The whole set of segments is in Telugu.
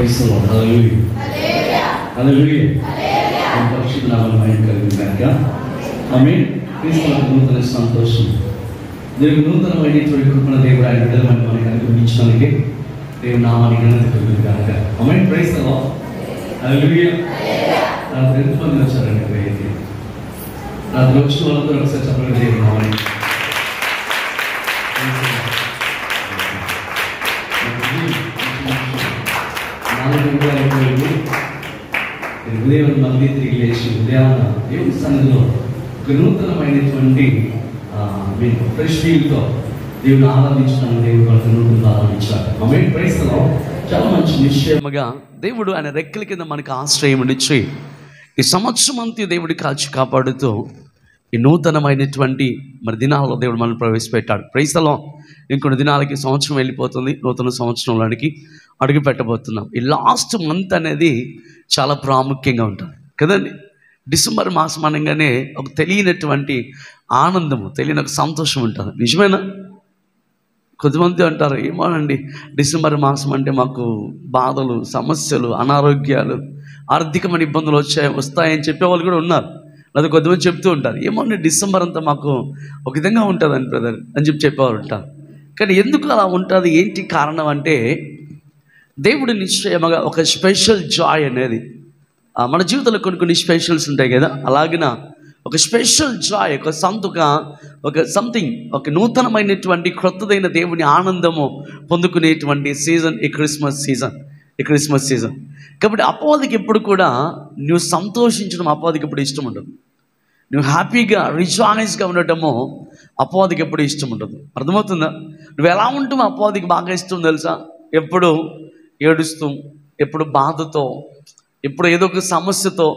Praise the lord. హల్లెలూయా హల్లెలూయా హల్లెలూయా. పరిశుద్ధ నామమున మహిమ కలుగును గాక. ఆమేన్. క్రీస్తునందు నూతన సంతోషం. దేవుని నూతనమైనటువంటి కృపణ దేవుడు ఆయన బిడ్డలను మనకు అనుగ్రహించడానికి దేవుని నామానికి ఘనత కలుగును గాక. ఆమేన్. Praise the lord. హల్లెలూయా హల్లెలూయా. నాకు ఎంతమంది వచ్చారండి ప్రేయర్కి? నాకు వచ్చిన వాళ్ళతో ఒకసారి చెప్పండి దేవుని నామానికి. ఉదయం మళ్ళీ తిరిగి లేచి ఉదయాన్న దేవుని సన్నిధిలో ఒక నూతనమైనటువంటి ఫ్రెష్ ఫీల్తో దేవుని ఆరాధించడానికి దేవుడు వాళ్ళకి నూతన ఆరాధించారు. ఆమేన్. Praise the lord. చాలా మంచి నిశ్చయముగా దేవుడు ఆయన రెక్కల కింద మనకు ఆశ్రయం ఇచ్చి ఈ సంవత్సరం అంతా దేవుడి కాచి కాపాడుతూ ఈ నూతనమైనటువంటి దినాల్లో దేవుడు మనల్ని ప్రవేశపెట్టాడు. Praise the lord. ఇంకొన్ని దినాలకి సంవత్సరం వెళ్ళిపోతుంది. నూతన సంవత్సరంలోనికి అడుగు పెట్టబోతున్నాం. ఈ లాస్ట్ మంత్ అనేది చాలా ప్రాముఖ్యంగా ఉంటుంది కదండి. డిసెంబర్ మాసం అనగానే ఒక తెలియనటువంటి ఆనందము, తెలియని ఒక సంతోషం ఉంటుంది. నిజమేనా? కొద్దిమంది అంటారు, ఏమోనండి డిసెంబర్ మాసం అంటే మాకు బాధలు, సమస్యలు, అనారోగ్యాలు, ఆర్థికమైన ఇబ్బందులు వస్తాయని చెప్పేవాళ్ళు కూడా ఉన్నారు. లేదా కొద్దిమంది చెప్తూ ఉంటారు, ఏమోండి డిసెంబర్ అంతా మాకు ఒక విధంగా ఉంటుందని బ్రదర్ అని చెప్పేవారు ఉంటారు. కానీ ఎందుకు అలా ఉంటుంది, ఏంటి కారణం అంటే దేవుడు నిశ్చయముగా ఒక స్పెషల్ జాయ్ అనేది మన జీవితంలో కొన్ని స్పెషల్స్ ఉంటాయి కదా, అలాగిన ఒక స్పెషల్ జాయ్, ఒక సంథింగ్, ఒక నూతనమైనటువంటి క్రొత్తదైన దేవుని ఆనందము పొందుకునేటువంటి సీజన్ ఈ క్రిస్మస్ సీజన్. కాబట్టి అపవాదికి ఎప్పుడు కూడా నువ్వు సంతోషించడం అపవాదికి ఎప్పుడు ఇష్టం ఉండదు. నువ్వు హ్యాపీగా రిజాయిస్గా ఉండటము అపవాదికి ఎప్పుడు ఇష్టం ఉండదు. అర్థమవుతుందా? నువ్వు ఎలా ఉంటావు అపవాదికి బాగా ఇష్టం తెలుసా? ఎప్పుడు ఏడుస్తూ, ఎప్పుడు బాధతో, ఎప్పుడు ఏదో ఒక సమస్యతో.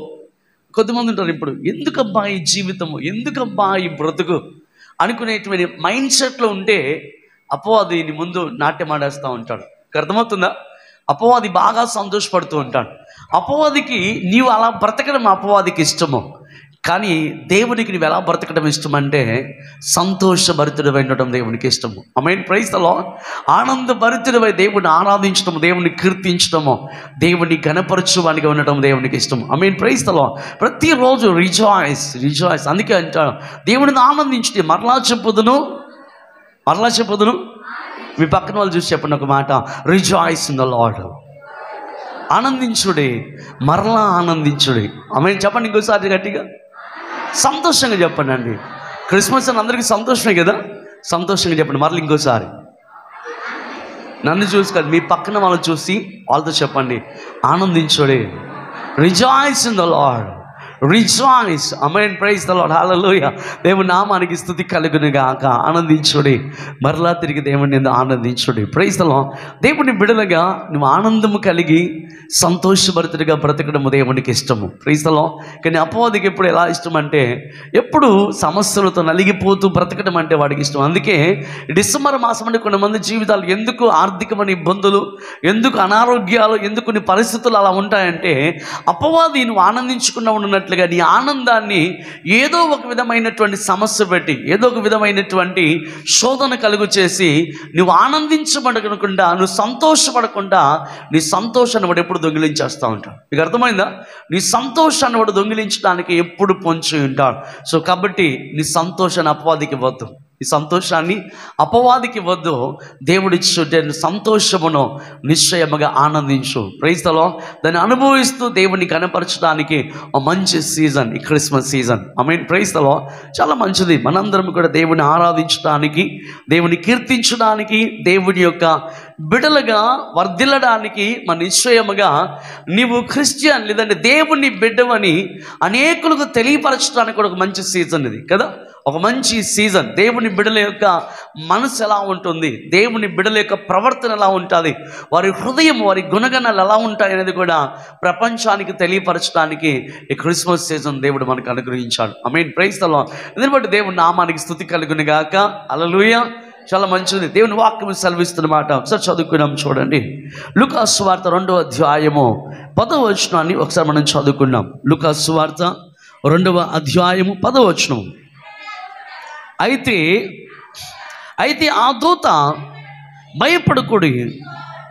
కొద్దిమంది ఉంటారు, ఇప్పుడు ఎందుకబ్బా ఈ జీవితము, ఎందుకబ్బా ఈ బ్రతుకు అనుకునేటువంటి మైండ్ సెట్లో ఉంటే అపవాదిని ముందు నాట్యం ఆడేస్తూ ఉంటాడు. అర్థమవుతుందా? అపవాది బాగా సంతోషపడుతూ ఉంటాడు. అపవాదికి నీవు అలా బ్రతకడం అపవాదికి ఇష్టము, కానీ దేవునికి నువ్వు ఎలా బ్రతకడం ఇష్టం అంటే సంతోషభరితుడివై ఉండటం దేవునికి ఇష్టము. ఆమేన్. Praise the lord. ఆనందభరితుడివై దేవుడిని ఆరాధించడము, దేవుని కీర్తించడము, దేవుని ఘనపరచువానిగా ఉండటం దేవునికి ఇష్టము. ఆమేన్. Praise the lord. ప్రతిరోజు రిజాయిస్. అందుకే అంటాడు, దేవుడిని ఆనందించి మరలా చెప్పుదును. మీ పక్కన వాళ్ళు చూసి చెప్పండి ఒక మాట, రిజాయిస్ ఇన్ ద లార్డ్. ఆనందించుడి, మరలా ఆనందించుడి. ఆమేన్. చెప్పండి ఇంకోసారి గట్టిగా, సంతోషంగా చెప్పండి అండి. క్రిస్మస్ అని అందరికీ సంతోషమే కదా, సంతోషంగా చెప్పండి. మరలా ఇంకోసారి నన్ను చూసి కాదు, మీ పక్కన వాళ్ళని చూసి వాళ్ళతో చెప్పండి, ఆనందించుడి. Rejoice in the lord. Rejoice. ఆమేన్. Praise the lord. హల్లెలూయా. దేవుని నామానికి స్తుతి కలుగును గాక. ఆనందించుడి, మరలా తిరిగి దేవుని యందు ఆనందించుడి. Praise the Lord. దేవుని బిడ్డలుగా నువ్వు ఆనందము కలిగి సంతోషభరితుడిగా బ్రతకడము దేవునికి ఇష్టము. Praise the Lord. కానీ అపవాదికి ఎప్పుడు ఎలా ఇష్టం అంటే ఎప్పుడు సమస్యలతో నలిగిపోతూ బ్రతకడం అంటే వాడికి ఇష్టం. అందుకే డిసెంబర్ మాసం అంటే కొంతమంది జీవితాలు ఎందుకు ఆర్థికమైన ఇబ్బందులు, ఎందుకు అనారోగ్యాలు, ఎందుకు కొన్ని పరిస్థితులు అలా ఉంటాయంటే అపవాది నువ్వు ఆనందించుకున్నా ఉన్నట్లుగా నీ ఆనందాన్ని ఏదో ఒక విధమైనటువంటి సమస్య పెట్టి, ఏదో ఒక విధమైనటువంటి శోధన కలుగు చేసి నువ్వు ఆనందించబడకుండా, నువ్వు సంతోషపడకుండా నీ సంతోషాన్ని వాడు ఎప్పుడు దొంగిలించేస్తూ ఉంటాడు. మీకు అర్థమైందా? నీ సంతోషాన్ని వాడు దొంగిలించడానికి ఎప్పుడు పొంచి ఉంటాడు. సో కాబట్టి నీ సంతోషాన్ని అపవాదికి వద్దు, ఈ సంతోషాన్ని అపవాదికి వద్దు. దేవుడిచ్చు సంతోషమును నిశ్చయముగా ఆనందించు. Praise the lord. దాన్ని అనుభవిస్తూ దేవుని కనపరచడానికి ఒక మంచి సీజన్ ఈ క్రిస్మస్ సీజన్. ఆమేన్. Praise the lord. చాలా మంచిది. మనందరం కూడా దేవుని ఆరాధించడానికి, దేవుని కీర్తించడానికి, దేవుని యొక్క బిడ్డలుగా వర్ధిల్లడానికి మన నిశ్చయముగా నీవు క్రిస్టియన్ లేదంటే దేవుని బిడ్డవని అనేకులకు తెలియపరచడానికి కూడా ఒక మంచి సీజన్ ఇది కదా, ఒక మంచి సీజన్. దేవుని బిడ్డల యొక్క మనసు ఎలా ఉంటుంది, దేవుని బిడ్డల యొక్క ప్రవర్తన ఎలా ఉంటుంది, వారి హృదయం, వారి గుణగణాలు ఎలా ఉంటాయి అనేది కూడా ప్రపంచానికి తెలియపరచడానికి ఈ క్రిస్మస్ సీజన్ దేవుడు మనకు అనుగ్రహించాడు. ఆమేన్. Praise the lord. దీన్ని బట్టి దేవుని నామానికి స్తుతి కలుగును గాక. హల్లెలూయా. చాలా మంచిది. దేవుని వాక్యం సెలవిస్తున్నమాట. ఒకసారి చదువుకున్నాం చూడండి. లూకా సువార్త 2వ అధ్యాయము 10వ వచనాన్ని ఒకసారి మనం చదువుకున్నాం. లూకా సువార్త 2వ అధ్యాయము 10వ వచనం. అయితే ఆ దూత భయపడకుడి,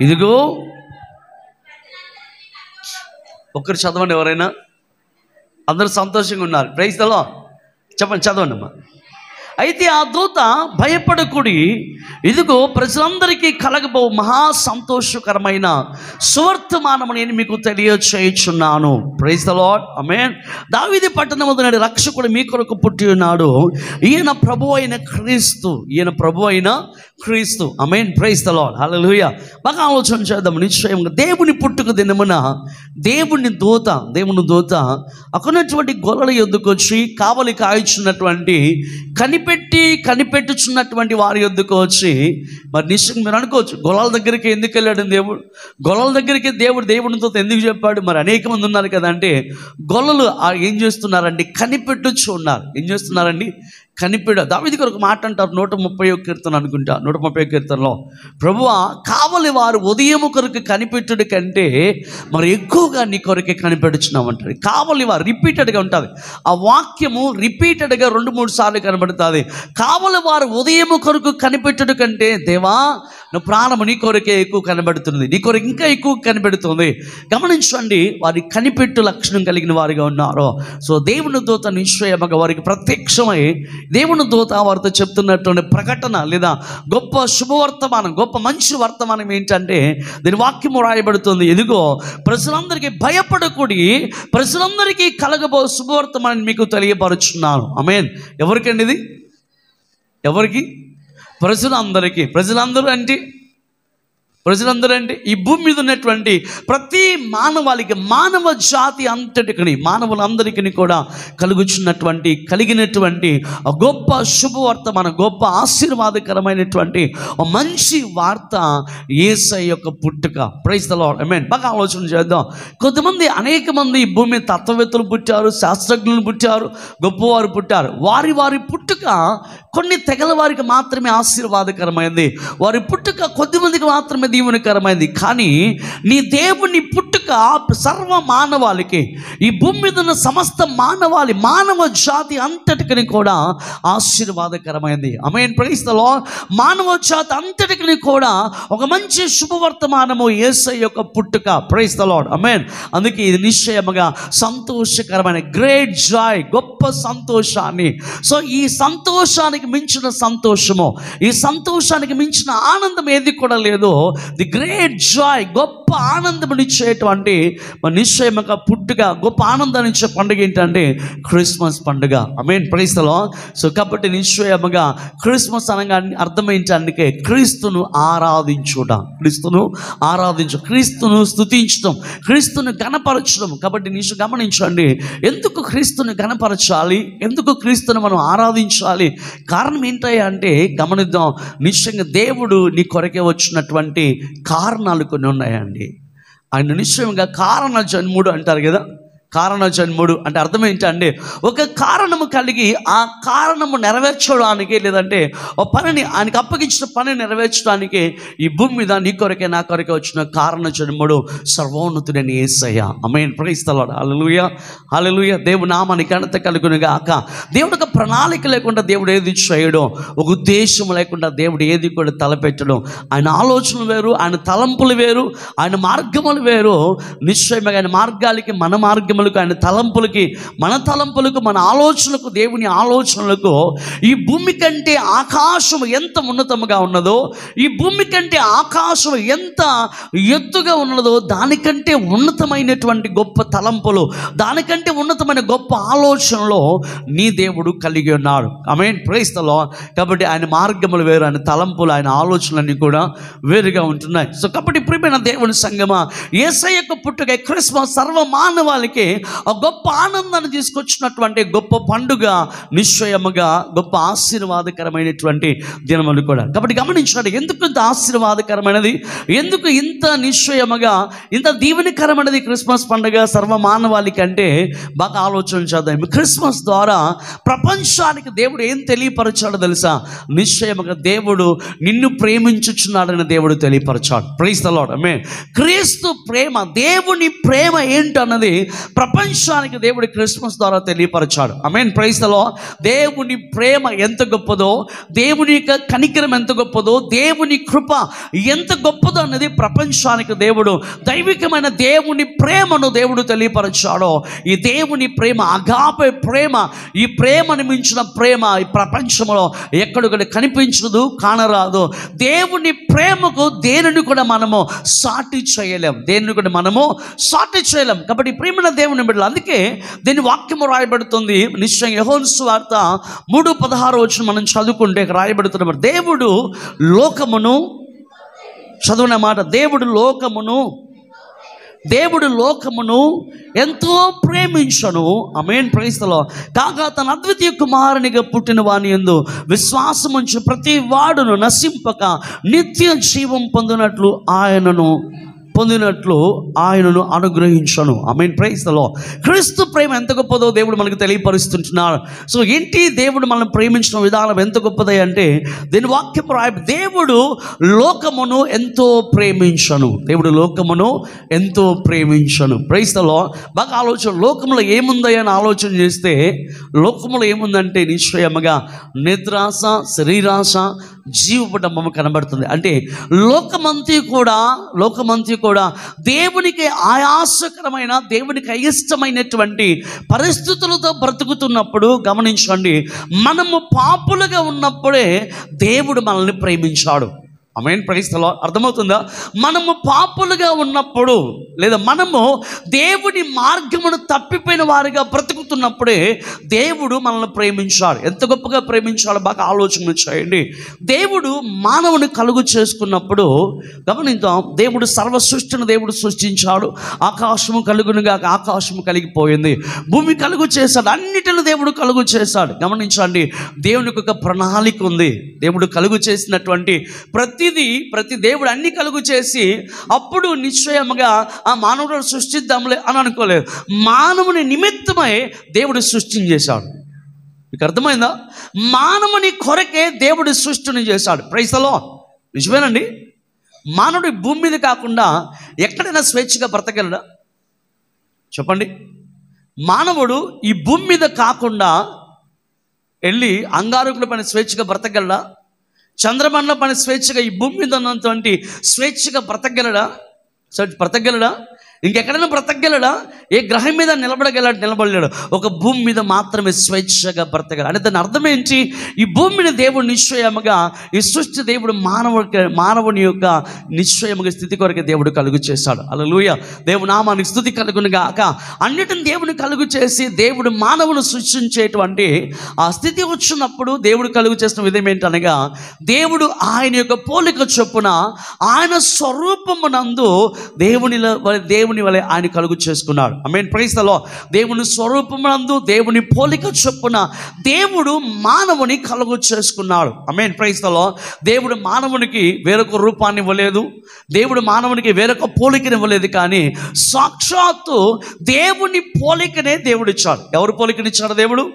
ఇదిగో ఒక్కరు చదవండి ఎవరైనా. అందరూ సంతోషంగా ఉన్నారు. Praise the Lord. చెప్పండి, చదవండి అమ్మా. అయితే ఆ దూత భయపడకుడి, ఇదిగో ప్రజలందరికీ కలగబో మహా సంతోషకరమైన సువర్తమానము నేను మీకు తెలియచేయుచున్నాను. Praise the lord. ఆమేన్. దావీదు పట్టణమందు నేడు రక్షకుడు మీ కొరకు పుట్టి ఉన్నాడు. ఈయన ప్రభు అయిన క్రీస్తు. ఈయన ప్రభు అయిన క్రీస్తు. ఆమేన్. Praise the lord. హల్లెలూయా. బాగా ఆలోచన చేద్దాం. నిశ్చయంగా దేవుని పుట్టుక దినమున దేవుని దూత అక్కడున్నటువంటి గొర్రెల యొద్దకు వచ్చి కావలి కాయిచున్నటువంటి కనిపెట్టుచున్నటువంటి వారి యొద్దకు వచ్చి, మరి నిశ్చయంగా మీరు అనుకోవచ్చు, గొర్రెల దగ్గరికి ఎందుకు వెళ్ళాడు దేవుడు? గొర్రెల దగ్గరికి దేవునితో ఎందుకు చెప్పాడు? మరి అనేక మంది ఉన్నారు కదా. అంటే గొర్రెలు ఏం చేస్తున్నారండి? కనిపెట్టుచు ఉన్నారు. ఏం చేస్తున్నారండి? దావీదు గారు ఒక మాట అంటారు, 130వ కీర్తన అనుకుంటా, 130వ కీర్తనలో, ప్రభువా కావలి వారు ఉదయము కొరకు కనిపెట్టుడు కంటే మరి ఎక్కువగా నీ కొరకే కనిపెడుచున్నామంటారు. కావలి వారు రిపీటెడ్గా ఉంటుంది. ఆ వాక్యము రిపీటెడ్గా 2-3 సార్లు కనబడుతుంది. కావలి వారు ఉదయము కొరకు కనిపెట్టుడు కంటే, దేవా నువ్వు ప్రాణము నీ కొరకే ఎక్కువ కనబడుతుంది, నీ కొరకు ఇంకా ఎక్కువ కనిపెడుతుంది. గమనించండి, వారి కనిపెట్టు లక్షణం కలిగిన వారిగా ఉన్నారు. సో దేవుని దూత నిశ్చయముగా వారికి ప్రత్యక్షమై దేవుని దూత వారితో చెప్తున్నటువంటి ప్రకటన లేదా గొప్ప శుభవర్తమానం, గొప్ప మంచి వర్తమానం ఏంటంటే, దీని వాక్యము రాయబడుతుంది, ఇదిగో ప్రజలందరికీ భయపడకూడి, ప్రజలందరికీ కలగబో శుభవర్తమానం మీకు తెలియపరుచున్నాను. ఆమేన్. ఎవరికండి ఇది? ఎవరికి? ప్రజలందరూ అంటే ఈ భూమి మీద ఉన్నటువంటి ప్రతి మానవాళికి, మానవ జాతి అంతటికి, మానవులందరికీ కూడా కలిగినటువంటి గొప్ప శుభవర్తమానం, గొప్ప ఆశీర్వాదకరమైనటువంటి మంచి వార్త యేసయ్య యొక్క పుట్టుక. Praise the lord. ఆమేన్. బాగా ఆలోచన చేద్దాం. అనేక మంది ఈ భూమి తత్వవేత్తలు పుట్టారు, శాస్త్రజ్ఞులు పుట్టారు, గొప్పవారు పుట్టారు. వారి పుట్టుక కొన్ని తెగల వారికి మాత్రమే ఆశీర్వాదకరమైంది, వారి పుట్టుక కొద్దిమందికి మాత్రమే దీవెనకరమైంది. కానీ నీ దేవుని పుట్టుక సర్వ మానవాళికి, ఈ భూమి మీద ఉన్న సమస్త మానవ జాతి అంతటికి కూడా ఆశీర్వాదకరమైంది. ఆమేన్. Praise the Lord. మానవ జాతి అంతటికి కూడా ఒక మంచి శుభవర్తమానము యేసయ్య యొక్క పుట్టుక. Praise the lord. ఆమేన్. అందుకే ఇది నిశ్చయముగా సంతోషకరమైన గ్రేట్ జాయ్, గొప్ప సంతోషాన్ని, సో ఈ సంతోషానికి మించిన సంతోషము, ఈ సంతోషానికి మించిన ఆనందం ఏది కూడా లేదు. ది గ్రేట్ జాయ్, గొప్ప ఆనందమునిచ్చేటువంటి నిశ్చయముగా పుట్టుక, గొప్ప ఆనందాన్ని ఇచ్చే పండుగ ఏంటంటే క్రిస్మస్ పండుగ. ఆమేన్. Praise the Lord. సో కాబట్టి నిశ్చయముగా క్రిస్మస్ అనగా అర్థం ఏంటంటే క్రీస్తును ఆరాధించుట, క్రీస్తును స్తుతించడం, క్రీస్తును గణపరచడం. కాబట్టి గమనించండి, ఎందుకు క్రీస్తుని గణపరచాలి, ఎందుకు క్రీస్తుని మనం ఆరాధించాలి? కారణం ఏంటయ్యా అంటే గమనిద్దాం. నిశ్చయంగా దేవుడు నీ కొరకే వచ్చినటువంటి కారణాలు కొన్ని ఉన్నాయండి. ఆయన నిశ్చయంగా కారణ జన్ముడు అంటారు కదా. కారణ జన్ముడు అంటే అర్థం ఏంటంటే, ఒక కారణము కలిగి ఆ కారణము నెరవేర్చడానికి, లేదంటే ఒక పనిని ఆయనకి అప్పగించిన పని నెరవేర్చడానికి ఈ భూమి మీద నీ కొరకే నా కొరకే వచ్చిన కారణ జన్ముడు సర్వోన్నతుడైన యేసయ్య. ఆమేన్. Praise the lord. హల్లెలూయా, హల్లెలూయా. దేవుని నామానికి ఘనత కలుగునుగాక. దేవుడు ఒక ప్రణాళిక లేకుండా దేవుడు ఏది చేయడం, ఒక ఉద్దేశం లేకుండా దేవుడు ఏది కూడా తలపెట్టడం. ఆయన ఆలోచనలు వేరు, ఆయన తలంపులు వేరు, ఆయన మార్గములు వేరు. నిశ్చయంగా ఆయన మార్గాలకి మన మార్గములు, ఆయన తలంపులకి మన తలంపులకు, మన ఆలోచనలకు దేవుని ఆలోచనలకు, ఈ భూమి కంటే ఆకాశం ఎంత ఉన్నతముగా ఉన్నదో, ఈ భూమి కంటే ఆకాశం ఎంత ఎత్తుగా ఉన్నదో, దానికంటే ఉన్నతమైనటువంటి గొప్ప తలంపులు, దానికంటే ఉన్నతమైన గొప్ప ఆలోచనలో నీ దేవుడు కలిగి ఉన్నాడు. ఆమేన్. Praise the Lord. కాబట్టి ఆయన మార్గములు వేరు, ఆయన తలంపులు, ఆయన ఆలోచనలన్నీ కూడా వేరుగా ఉంటున్నాయి. సో కాబట్టి ప్రియమైన దేవుని సంగమా, యేసయ్య యొక్క పుట్టుక క్రిస్మస్ సర్వ మానవాళికి ఆ గొప్ప ఆనందాన్ని తీసుకొచ్చినటువంటి గొప్ప పండుగ, నిశ్చయముగా గొప్ప ఆశీర్వాదకరమైనటువంటి దినములు కూడా. కాబట్టి గమనించండి, ఎందుకు ఇంత ఆశీర్వాదకరమైనది, ఎందుకు ఇంత నిశ్చయముగా ఇంత దీవెనకరమైనది క్రిస్మస్ పండుగ సర్వ మానవాళికి అంటే బాగా ఆలోచన చేద్దాం. క్రిస్మస్ ద్వారా ప్రపంచానికి దేవుడు ఏం తెలియపరచాడో తెలుసా? నిశ్చయముగా దేవుడు నిన్ను ప్రేమించుచున్నాడని దేవుడు తెలియపరచాడు. Praise the lord. ఆమేన్. క్రీస్తు ప్రేమ, దేవుని ప్రేమ ఏంటన్నది ప్రపంచానికి దేవుడి క్రిస్మస్ ద్వారా తెలియపరిచాడు. ఆమేన్, ప్రైజ్ ది లార్డ్. దేవుని ప్రేమ ఎంత గొప్పదో, దేవుని యొక్క కనికరం ఎంత గొప్పదో, దేవుని కృప ఎంత గొప్పదో అన్నది ప్రపంచానికి దేవుడు దైవికమైన దేవుని ప్రేమను దేవుడు తెలియపరిచాడో. ఈ దేవుని ప్రేమ, అగాపే ప్రేమ, ఈ ప్రేమను మించిన ప్రేమ ఈ ప్రపంచంలో ఎక్కడొకటి కనిపించదు, కానరాదు. దేవుని ప్రేమకు దేనిని కూడా మనము సాటి చేయలేం, దేనిని కూడా మనము సాటి చేయలేం. కాబట్టి ప్రేమ దేవుని బిడ్డలు, అందుకే దీని వాక్యము రాయబడుతుంది. నిశ్చయం యోహాను సువార్త 3:16 మనం చదువుకుంటే రాయబడుతున్న దేవుడు లోకమును, చదువున మాట, దేవుడు లోకమును ఎంతో ప్రేమించను. ఆమేన్, ప్రైజ్ ది లార్డ్. కాగా తన అద్వితీయ కుమారునిగా పుట్టిన వాని యందు విశ్వాసముంచు ప్రతి వాడును నశింపక నిత్య జీవం పొందినట్లు ఆయనను అనుగ్రహించను. ఆమేన్, ప్రైజ్ ది లార్డ్. క్రీస్తు ప్రేమ ఎంత గొప్పదో దేవుడు మనకు తెలియపరుస్తుంటున్నాడు. సో ఏంటి దేవుడు మనల్ని ప్రేమించిన విధానం ఎంత గొప్పది అంటే, దీని వాక్యం దేవుడు లోకమును ఎంతో ప్రేమించను. Praise the lord. బాగా ఆలోచన, లోకంలో ఏముందని ఆలోచన చేస్తే, లోకంలో ఏముందంటే నిశ్చయముగా నిద్రాశ, శరీరాశ, జీవపటం కనబడుతుంది. అంటే లోకమంతి కూడా దేవునికి ఆయాసకరమైన, దేవునికి అయిష్టమైనటువంటి పరిస్థితులతో బ్రతుకుతున్నప్పుడు గమనించండి, మనము పాపులుగా ఉన్నప్పుడే దేవుడు మనల్ని ప్రేమించాడు. ఆమేన్, ప్రైజ్ ది లార్డ్. అర్థమవుతుందా? మనము పాపులుగా ఉన్నప్పుడు, లేదా మనము దేవుని మార్గమును తప్పిపోయిన వారిగా బ్రతుకుతున్నప్పుడే దేవుడు మనల్ని ప్రేమించాడు. ఎంత గొప్పగా ప్రేమించాడు బాగా ఆలోచన చేయండి. దేవుడు మానవుని కలుగు చేసుకున్నప్పుడు గమనిద్దాం, దేవుడు సర్వ సృష్టిని దేవుడు సృష్టించాడు. ఆకాశము కలుగునుగా ఆకాశము కలిగిపోయింది, భూమి కలుగు చేశాడు, అన్నిటిని దేవుడు కలుగు చేశాడు. గమనించండి, దేవునికి ఒక ప్రణాళిక ఉంది. దేవుడు కలుగు చేసినటువంటి ప్రతి దేవుడు అన్ని కలుగు చేసి అప్పుడు నిశ్చయముగా ఆ మానవుడు సృష్టిద్దాంలే అని అనుకోలేదు. మానవుని నిమిత్తమై దేవుడు సృష్టిని చేశాడు. మీకు అర్థమైందా? మానవుని కొరకే దేవుడు సృష్టిని చేశాడు. Praise the Lord. నిజమేనండి. మానవుడు భూమి మీద కాకుండా ఎక్కడైనా స్వేచ్ఛగా బ్రతకగలడా? చెప్పండి. మానవుడు ఈ భూమి మీద కాకుండా వెళ్ళి అంగారకుల పైన స్వేచ్ఛగా బ్రతకగలడా? చంద్రమండలం పైన స్వేచ్ఛగా, ఈ భూమి మీద ఉన్నటువంటి స్వేచ్ఛగా బ్రతకగలడా? ఇంకెక్కడైనా బ్రతకగలడా? ఏ గ్రహం మీద నిలబడలేడు. ఒక భూమి మీద మాత్రమే స్వేచ్ఛగా బ్రతకగలడు. అంటే దాని అర్థం ఏంటి? ఈ భూమిని దేవుడు నిశ్చయముగా, ఈ సృష్టి దేవుడు మానవుని యొక్క నిశ్చయముగా స్థితి కొరకు దేవుడు కలుగు చేశాడు. హల్లెలూయా. దేవుని నామానికి స్తుతి కలుగును గాక. అన్నిటిని దేవుని కలుగు చేసి దేవుడు మానవుని సృష్టించేటువంటి ఆ స్థితి వచ్చినప్పుడు దేవుడు కలుగు చేసిన విధం ఏంటనగా, దేవుడు ఆయన యొక్క పోలిక చొప్పున, ఆయన స్వరూపమునందు దేవుని వలె ఆయన కలుగు చేసుకున్నాడు. ఆమేన్, ప్రైజ్ ది లార్డ్. దేవుని స్వరూపమునందు, దేవుని పోలిక చొప్పున దేవుడు మానవుని కలుగు చేసుకున్నాడు. ఆమేన్, ప్రైజ్ ది లార్డ్. దేవుడు మానవునికి వేరొక రూపాన్ని ఇవ్వలేదు, దేవుడు మానవునికి వేరొక పోలికని ఇవ్వలేదు. కానీ సాక్షాత్తు దేవుని పోలికనే దేవుడు ఇచ్చాడు. ఎవరు పోలికనిచ్చాడు దేవుడు?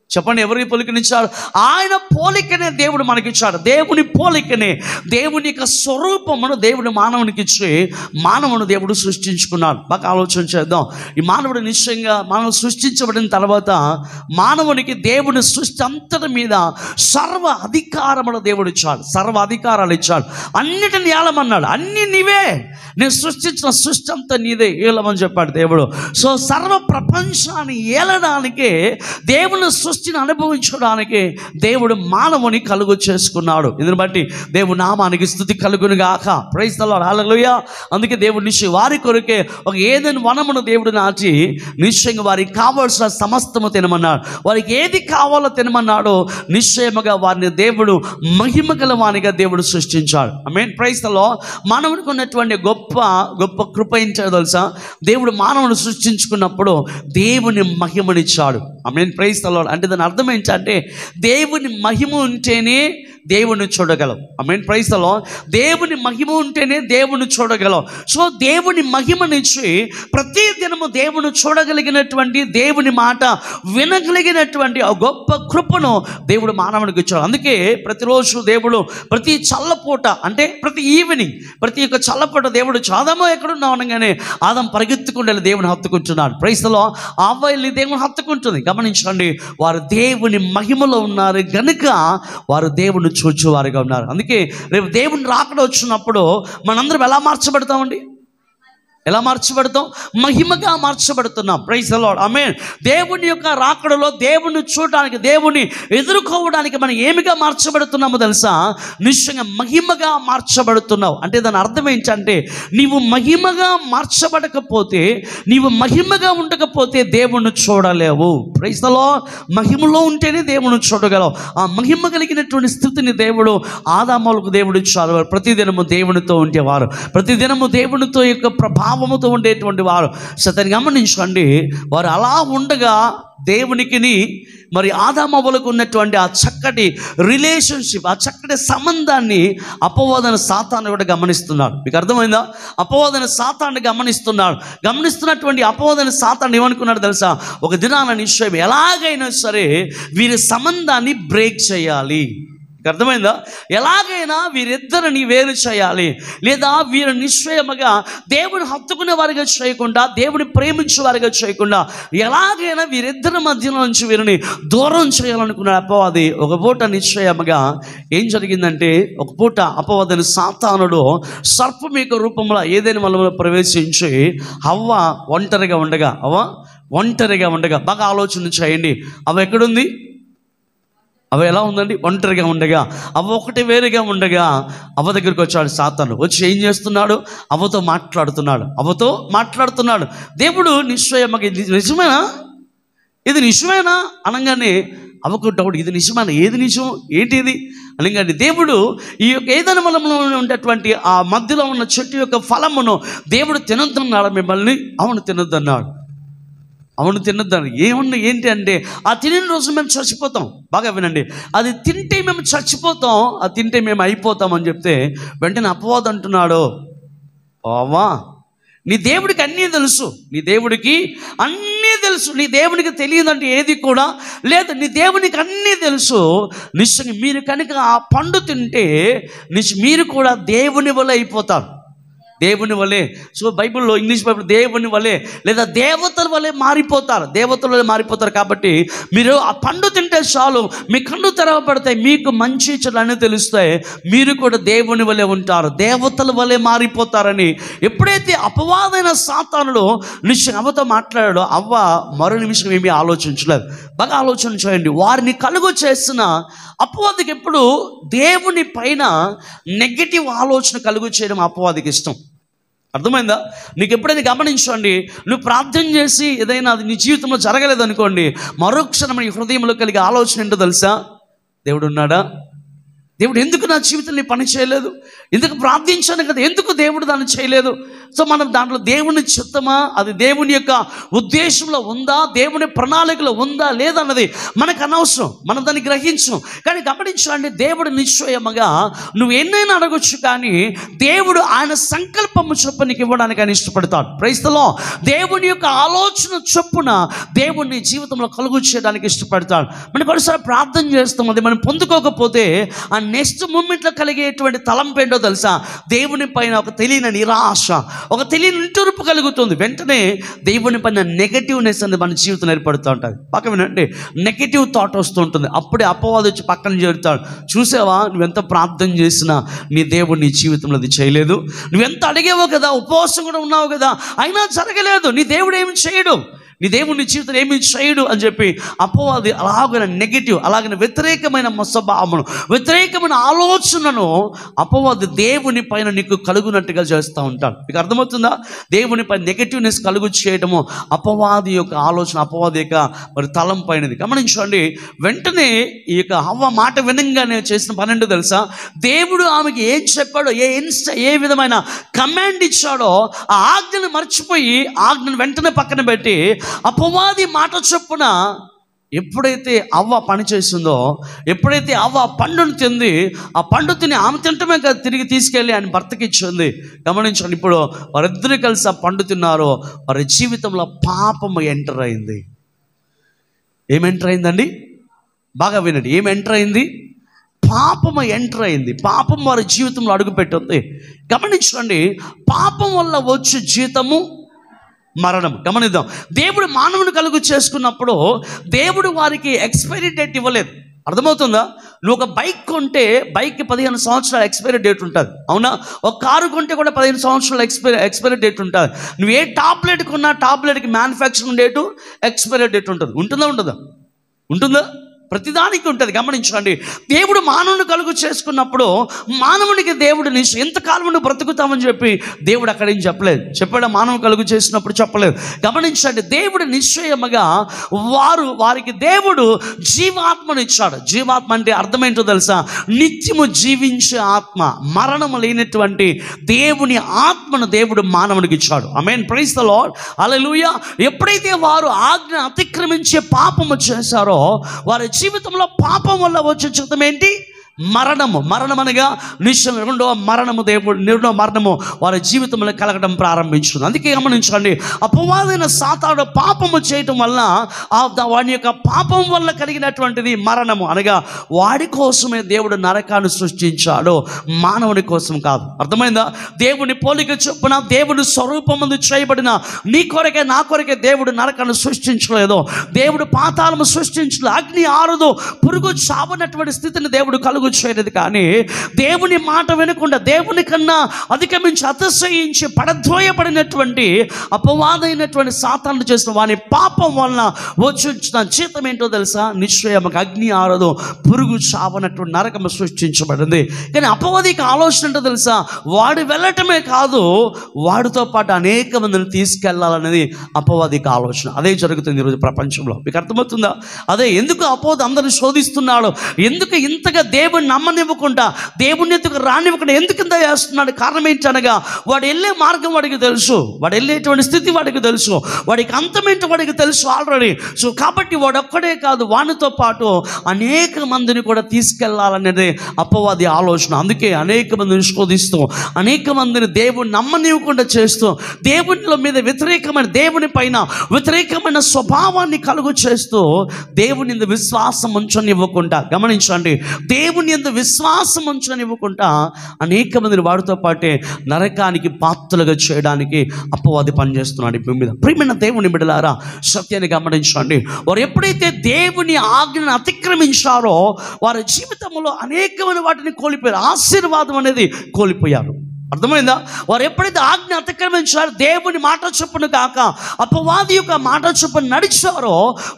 చెప్పండి, ఎవరికి పోలికనిచ్చాడు? ఆయన పోలికనే దేవుడు మనకిచ్చాడు. దేవుని పోలికనే, దేవుని యొక్క స్వరూపమును దేవుడు మానవునికి ఇచ్చి మానవుని దేవుడు సృష్టించుకున్నాడు. బాగా ఆలోచన చేద్దాం. ఈ మానవుడు నిశ్చయంగా మానవుడు సృష్టించబడిన తర్వాత మానవునికి దేవుని సృష్టి అంతటి మీద సర్వ అధికారములు దేవుడు ఇచ్చాడు, సర్వ అధికారాలు ఇచ్చాడు. అన్నిటిని ఏలమన్నాడు. అన్ని నీవే, నేను సృష్టించిన సృష్టి అంతా నీదే, ఏలమని చెప్పాడు దేవుడు. సో సర్వ ప్రపంచాన్ని ఏలడానికే, దేవుని సృష్టిని అనుభవించడానికి దేవుడు మానవుని కలుగు చేసుకున్నాడు. ఇందుని బట్టి దేవుని నామానికి స్తుతి కలుగును గాక. Praise the lord. హల్లెలూయా. అందుకే దేవుడు నిశ్చయం వారి కొరకే ఒక ఏదైనా వనమును దేవుడు నాటి నిశ్చయంగా వారికి కావాల్సిన సమస్తము తినమన్నాడు. వారికి ఏది కావాలో తినమన్నాడో నిశ్చయముగా వారిని దేవుడు మహిమ గల వానిగా దేవుడు సృష్టించాడు. ఆమేన్, ప్రైజ్ ది లార్డ్. మానవునికి ఉన్నటువంటి గొప్ప కృప ఏంటో తెలుసా? దేవుడు మానవుని సృష్టించుకున్నప్పుడు దేవుని మహిమనిచ్చాడు. ఆమేన్, ప్రైజ్ ది లార్డ్. అంటే దాని అర్థం ఏంటంటే, దేవుని మహిమ ఉంటేనే దేవుని చూడగలం. ఆమేన్, ప్రైజ్ ది లార్డ్. దేవుని మహిమ ఉంటేనే దేవుని చూడగలం. సో దేవుని మహిమనిచ్చి ప్రతి దినము దేవుని చూడగలిగినటువంటి, దేవుని మాట వినగలిగినటువంటి ఆ గొప్ప కృపను దేవుడు మానవునికి ఇచ్చాడు. అందుకే ప్రతిరోజు దేవుడు ప్రతి చల్లపూట, అంటే ప్రతి ఈవినింగ్, ప్రతి ఒక్క చల్లపూట దేవుడు ఆదాము ఎక్కడున్నావు అనగానే ఆదాం ఎత్తుకుంటే వెళ్ళి దేవుని హత్తుకుంటున్నాడు. ప్రైస్తలో అవ్వ వెళ్ళి దేవుని హత్తుకుంటుంది. గమనించండి, వారు దేవుని మహిమలో ఉన్నారు గనుక వారు దేవుని చూచువారుగా ఉన్నారు. అందుకే రేపు దేవుని రాకడ వచ్చినప్పుడు మనందరం ఎలా మార్చబడతామండి? ఎలా మార్చబడతాం? మహిమగా మార్చబడుతున్నాం. ప్రైజ్ ది లార్డ్, ఆమేన్. దేవుని యొక్క రాకడలో దేవుని చూడడానికి, దేవుని ఎదుర్కోవడానికి మనం ఏమిగా మార్చబడుతున్నామో తెలుసా? నిశ్చయంగా మహిమగా మార్చబడుతున్నావు. అంటే దాని అర్థం ఏంటంటే, నీవు మహిమగా మార్చబడకపోతే, నీవు మహిమగా ఉండకపోతే దేవుణ్ణి చూడలేవు. Praise the Lord. మహిమలో ఉంటేనే దేవుని చూడగలవు. ఆ మహిమ కలిగినటువంటి స్థితిని దేవుడు ఆదాములకు దేవుడు ఇచ్చారు. ప్రతిదినము దేవునితో ఉండేవారు, ప్రతిదినము దేవునితో యొక్క ప్రభావముతో ఉండేటువంటి వారు. సతని గమనించండి, వారు అలా ఉండగా దేవునికిని మరి ఆదామవ్వలకు ఉన్నటువంటి ఆ చక్కటి రిలేషన్షిప్, ఆ చక్కటి సంబంధాన్ని అపవాదన సాతాను కూడా గమనిస్తున్నాడు. మీకు అర్థమైందా? అపవాదన సాతాన్ని గమనిస్తున్నటువంటి అపవాదన సాతాను ఏమనుకున్నాడు తెలుసా? ఒక దినాన నిశ్చయం ఎలాగైనా సరే వీరి సంబంధాన్ని బ్రేక్ చేయాలి. అర్థమైందా? ఎలాగైనా వీరిద్దరిని వేరు చేయాలి, లేదా వీరు నిశ్చయముగా దేవుని హత్తుకునే వారిగా చేయకుండా, దేవుని ప్రేమించే వారిగా చేయకుండా ఎలాగైనా వీరిద్దరి మధ్యలో నుంచి వీరిని దూరం చేయాలనుకున్న అపవాది ఒక పూట నిశ్చయముగా ఏం జరిగిందంటే, ఒక పూట అపవాదిని సాతానుడు సర్పం యొక్క రూపంలో ఏదైనా మనలో ప్రవేశించి హవ్వ ఒంటరిగా ఉండగా బాగా ఆలోచన చేయండి. అవ్వ ఎక్కడుంది? అవి ఎలా ఉందండి? ఒంటరిగా ఉండగా, అవ్వ ఒకటి వేరుగా ఉండగా అవ్వ దగ్గరికి వచ్చాడు సాతాను. వచ్చి ఏం చేస్తున్నాడు? అవ్వతో మాట్లాడుతున్నాడు. దేవుడు నిశ్చయమగా ఇది నిజమేనా అనగానే అవ్వకు డౌట్, ఇది నిజమేనా? ఏది నిజం? ఏంటి ఇది అనగానే దేవుడు ఈ యొక్క ఏదైనా వనంలో ఉండేటువంటి ఆ మధ్యలో ఉన్న చెట్టు యొక్క ఫలమును దేవుడు తినొద్దన్నాడు మిమ్మల్ని. అవును తినొద్దన్నాడు. ఏమన్నా ఏంటి అంటే, ఆ తినిన రోజు మేము చచ్చిపోతాం. బాగా వినండి, అది తింటే మేము చచ్చిపోతాం, అది తింటే మేము అయిపోతాం అని చెప్తే వెంటనే అపవాదం అంటున్నాడు, అవ్వా నీ దేవుడికి అన్నీ తెలుసు, నీ దేవునికి తెలియదంటే ఏది కూడా లేదు. నీ దేవునికి అన్నీ తెలుసు. నిశ్చయంగా మీరు కనుక ఆ పండు తింటే మీరు కూడా దేవుని వలె అయిపోతారు. దేవుని వలె. సో బైబిల్లో, ఇంగ్లీష్ బైబిల్ దేవుని వలె లేదా దేవతల వలె మారిపోతారు. కాబట్టి మీరు ఆ పండు తింటే చాలు, మీ కళ్ళు తెరవబడతాయి, మీకు మంచి చెడు అన్నీ తెలుస్తాయి, మీరు కూడా దేవుని వలె ఉంటారు, దేవతల వలె మారిపోతారని ఎప్పుడైతే అపవాదైన సాతానుడు నిశ్చయం అవ్వతో మాట్లాడాడో, అవ్వ మరో నిమిషం ఏమీ ఆలోచించలేదు. బాగా ఆలోచన చేయండి. వారిని కలుగు చేసిన అపవాదికి ఎప్పుడు దేవుని పైన నెగిటివ్ ఆలోచన కలుగు చేయడం అపవాదికి ఇష్టం. అర్థమైందా? నీకు ఎప్పుడైనా గమనించండి, నువ్వు ప్రార్థన చేసి ఏదైనా అది నీ జీవితంలో జరగలేదనుకోండి, మరొక్షణం నీ హృదయంలో కలిగే ఆలోచన ఏంటో తెలుసా? దేవుడు ఉన్నాడా? దేవుడు ఎందుకు నా జీవితంలో పని చేయలేదు? ఎందుకు ప్రార్థించాను కదా, ఎందుకు దేవుడు దాన్ని చేయలేదు? సో మనం దాంట్లో దేవుని చిత్తమా, అది దేవుని యొక్క ఉద్దేశంలో ఉందా, దేవుని ప్రణాళికలో ఉందా లేదన్నది మనకు అనవసరం, మనం దాన్ని గ్రహించం. కానీ గమనించండి, దేవుడు నిశ్చయముగా నువ్వు ఎన్నైనా అడగొచ్చు, కానీ దేవుడు ఆయన సంకల్పము చొప్పున నీకు ఇవ్వడానికి ఆయన ఇష్టపడతాడు. Praise the Lord. దేవుని యొక్క ఆలోచన చొప్పున దేవుని జీవితంలో కలుగు చేయడానికి ఇష్టపడతాడు. మనం ఒకసారి ప్రార్థన చేస్తాం, అది మనం పొందుకోకపోతే ఆ నెక్స్ట్ మూమెంట్లో కలిగేటువంటి తలంపు ఏంటో తెలుసా? దేవుని పైన ఒక తెలియని నిరాశ, ఒక తెలియని నిట్టూర్పు కలుగుతుంది. వెంటనే దేవుని పైన నెగటివ్నెస్ అనేది మన జీవితం ఏర్పడుతూ ఉంటుంది. పక్కన వినండి, నెగటివ్ థాట్ వస్తూ ఉంటుంది. అప్పుడే అపవాది వచ్చి పక్కన చేరుతాడు. చూసావా, నువ్వెంత ప్రార్థన చేసినా నీ దేవుడు నీ జీవితంలో అది చేయలేదు. నువ్వెంత అడిగేవో కదా, ఉపవాసం కూడా ఉన్నావు కదా, అయినా జరగలేదు. నీ దేవుడు ఏమి చేయడు, నీ దేవుని జీవితం ఏమీ చేయడు అని చెప్పి అపవాది అలాగైన నెగిటివ్, అలాగైన వ్యతిరేకమైన స్వభావమును, వ్యతిరేకమైన ఆలోచనను అపవాది దేవుని పైన నీకు కలుగునట్టుగా చేస్తూ ఉంటాడు. మీకు అర్థమవుతుందా? దేవుని పైన నెగిటివ్నెస్ కలుగు చేయడము అపవాది యొక్క ఆలోచన, అపవాది యొక్క మరి తలం పైనది. గమనించండి, వెంటనే ఈ యొక్క హవ్వ మాట వినంగానే చేసిన పన్నెండు తెలుసా? దేవుడు ఆమెకి ఏం చెప్పాడో, ఏ విధమైన కమాండ్ ఇచ్చాడో ఆ ఆజ్ఞను మర్చిపోయి ఆజ్ఞను వెంటనే పక్కన పెట్టి అపవాది మాట చొప్పున ఎప్పుడైతే అవ్వ పని చేసిందో, ఎప్పుడైతే అవ్వ పండును తింది, ఆ పండు తిని ఆమె తింటమే కదా తిరిగి తీసుకెళ్ళి ఆయన భర్తకి ఇచ్చింది. గమనించండి, ఇప్పుడు వారిద్దరూ కలిసి ఆ పండు తిన్నారో వారి జీవితంలో పాపము ఎంటర్ అయింది. ఏం ఎంటర్ అయిందండి? బాగా వినండి, ఏం ఎంటర్ అయింది? పాపము ఎంటర్ అయింది. పాపం వారి జీవితంలో అడుగుపెట్టింది. గమనించండి, పాపం వల్ల వచ్చే జీతము మరణం. గమనిద్దాం, దేవుడు మానవుని కలుగు చేసుకున్నప్పుడు దేవుడు వారికి ఎక్స్పైరీ డేట్ ఇవ్వలేదు. అర్థమవుతుందా? నువ్వు ఒక బైక్ కొంటే బైక్కి 15 సంవత్సరాల ఎక్స్పైరీ డేట్ ఉంటుంది, అవునా? ఒక కారు కొంటే కూడా 15 సంవత్సరాల ఎక్స్పైరీ డేట్ ఉంటుంది. నువ్వు ఏ టాబ్లెట్ కొన్నా టాబ్లెట్కి మ్యానుఫ్యాక్చరింగ్ డేటు, ఎక్స్పైరీ డేట్ ఉంటుంది. ఉంటుందా? ఉంటుందా? ప్రతిదానికి ఉంటుంది. గమనించండి, దేవుడు మానవుని కలుగు చేసుకున్నప్పుడు మానవునికి దేవుడు ఎంతకాలం నువ్వు బ్రతుకుతామని చెప్పి దేవుడు అక్కడ ఏం చెప్పలేదు. చెప్పాడు మానవ కలుగు చేసినప్పుడు చెప్పలేదు. గమనించండి, దేవుడు నిశ్చయముగా వారికి దేవుడు జీవాత్మను ఇచ్చాడు. జీవాత్మ అంటే అర్థం ఏంటో తెలుసా? నిత్యము జీవించే ఆత్మ, మరణము లేనటువంటి దేవుని ఆత్మను దేవుడు మానవునికి ఇచ్చాడు. ఆమేన్, ప్రైజ్ ద లార్డ్, హల్లెలూయా. ఎప్పుడైతే వారు ఆజ్ఞ అతిక్రమించే పాపము చేశారో వారి జీవితంలో పాపం వల్ల వచ్చే చిత్తం ఏంటి? మరణము. మరణం అనగా నిశ్చయం. రెండవ మరణము వారి జీవితంలో కలగడం ప్రారంభించింది. అందుకే గమనించండి, అపవాదైన సాతానుడు పాపము చేయటం వల్ల వాడి యొక్క పాపం వల్ల కలిగినటువంటిది మరణము. అనగా వాడి కోసమే దేవుడు నరకాన్ని సృష్టించాడు, మానవుని కోసం కాదు. అర్థమైందా? దేవుని పోలిక చొప్పున దేవుని స్వరూపమందు చేయబడిన నీ కొరకే నా కొరకే దేవుడు నరకాన్ని సృష్టించలేదు. దేవుడు పాతాళము సృష్టించలేదు. అగ్ని ఆరదు, పురుగు చావనటువంటి స్థితిని దేవుడు కలుగు చేయలేదు. కానీ దేవుని మాట వినకుండా దేవుని కన్నా అధిగమించి అతిశయించి పడద్రోయబడినటువంటి అపవాదైనటువంటి సాతాను చేసిన వాని పాపం వలన వచ్చిన జీతం ఏంటో తెలుసా? నిశ్చయముగా అగ్ని ఆరదు, పురుగు చావనటువంటి నరకము సృష్టించబడింది. కానీ అపవాదికి ఆలోచన ఏంటో తెలుసా? వాడు వెళ్ళటమే కాదు, వాడితో పాటు అనేక మందిని తీసుకెళ్లాలనేది అపవాదికి ఆలోచన. అదే జరుగుతుంది ఈరోజు ప్రపంచంలో. మీకు అర్థమవుతుందా? అదే ఎందుకు అపవాది అందరిని శోధిస్తున్నాడు, ఎందుకు ఇంతగా దేవుని నమ్మనివ్వకుండా దేవుని ఎందుకు రానివ్వకుండా ఎందుకు ఇంత చేస్తున్నాడు? కారణం ఏంటనగా వాడు వెళ్ళే మార్గం వాడికి తెలుసు, వాడు వెళ్ళేటువంటి స్థితి వాడికి తెలుసు, వాడికి అంతమేంటో వాడికి తెలుసు ఆల్రెడీ. సో కాబట్టి వాడు ఒక్కడే కాదు, వానితో పాటు అనేక మందిని కూడా తీసుకెళ్లాలనేది అపవాది ఆలోచన. అందుకే అనేక మందిని శోధిస్తూ అనేక మందిని దేవుని నమ్మనివ్వకుండా చేస్తూ దేవుని మీద దేవుని పైన వ్యతిరేకమైన స్వభావాన్ని కలుగు చేస్తూ దేవుని విశ్వాసం ఉంచనివ్వకుండా, గమనించండి, దేవుని యందు విశ్వాసం ఉంచనివ్వకుండా అనేక మందిని వాడితో పాటే నరకానికి పాత్రలుగా చేయడానికి అపవాది పనిచేస్తున్నాడు ఈ భూమి మీద. ప్రియమైన దేవుని బిడ్డలారా, సత్యాన్ని గమనించండి, వారు ఎప్పుడైతే దేవుని ఆజ్ఞను అతిక్రమించారో వారి జీవితంలో అనేకమైన వాటిని కోల్పోయారు. ఆశీర్వాదం అనేది కోల్పోయారు. అర్థమైందా? వారు ఎప్పుడైతే ఆజ్ఞ అతిక్రమించారో, దేవుని మాట చొప్పున కాక అపవాది యొక్క మాట చొప్పున నడిచారో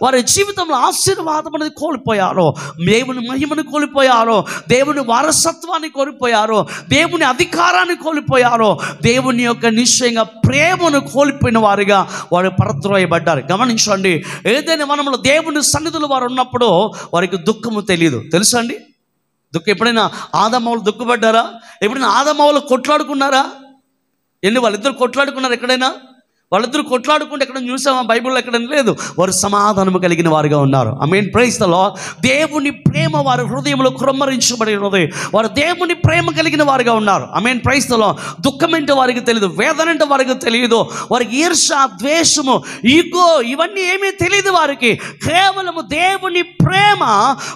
వారి జీవితంలో ఆశీర్వాదం అనేది కోల్పోయారో, దేవుని మహిమను కోల్పోయారో, దేవుని వారసత్వాన్ని కోల్పోయారో, దేవుని అధికారాన్ని కోల్పోయారో, దేవుని యొక్క నిశ్చయంగా ప్రేమను కోల్పోయిన వారిగా వారు పరద్రోయబడ్డారు. గమనించండి, ఏదైనా మనములో దేవుని సన్నిధిలో వారు ఉన్నప్పుడు వారికి దుఃఖము తెలియదు. తెలుసా అండి? ఎప్పుడైనా ఆదామవులు దుఃఖపడ్డారా? ఎప్పుడైనా ఆదామవులు కొట్లాడుకున్నారా? వాళ్ళిద్దరు కొట్లాడుకున్నారు ఎక్కడైనా? వాళ్ళిద్దరు కొట్లాడుకుంటే ఎక్కడ చూసామా? బైబిల్లో ఎక్కడైనా లేదు. వారు సమాధానము కలిగిన వారుగా ఉన్నారు. ఆమేన్, ప్రైజ్ ద లార్డ్. దేవుని ప్రేమ వారి హృదయంలో కృమ్మరించబడి ఉన్నది. వారు దేవుని ప్రేమ కలిగిన వారుగా ఉన్నారు. ఆమేన్, ప్రైజ్ ద లార్డ్. దుఃఖం ఏంటో వారికి తెలియదు, వేదన ఏంటో వారికి తెలియదు, వారికి ఈర్ష, ద్వేషము, ఈగో ఇవన్నీ ఏమీ తెలియదు వారికి. కేవలము దేవుని ప్రేమ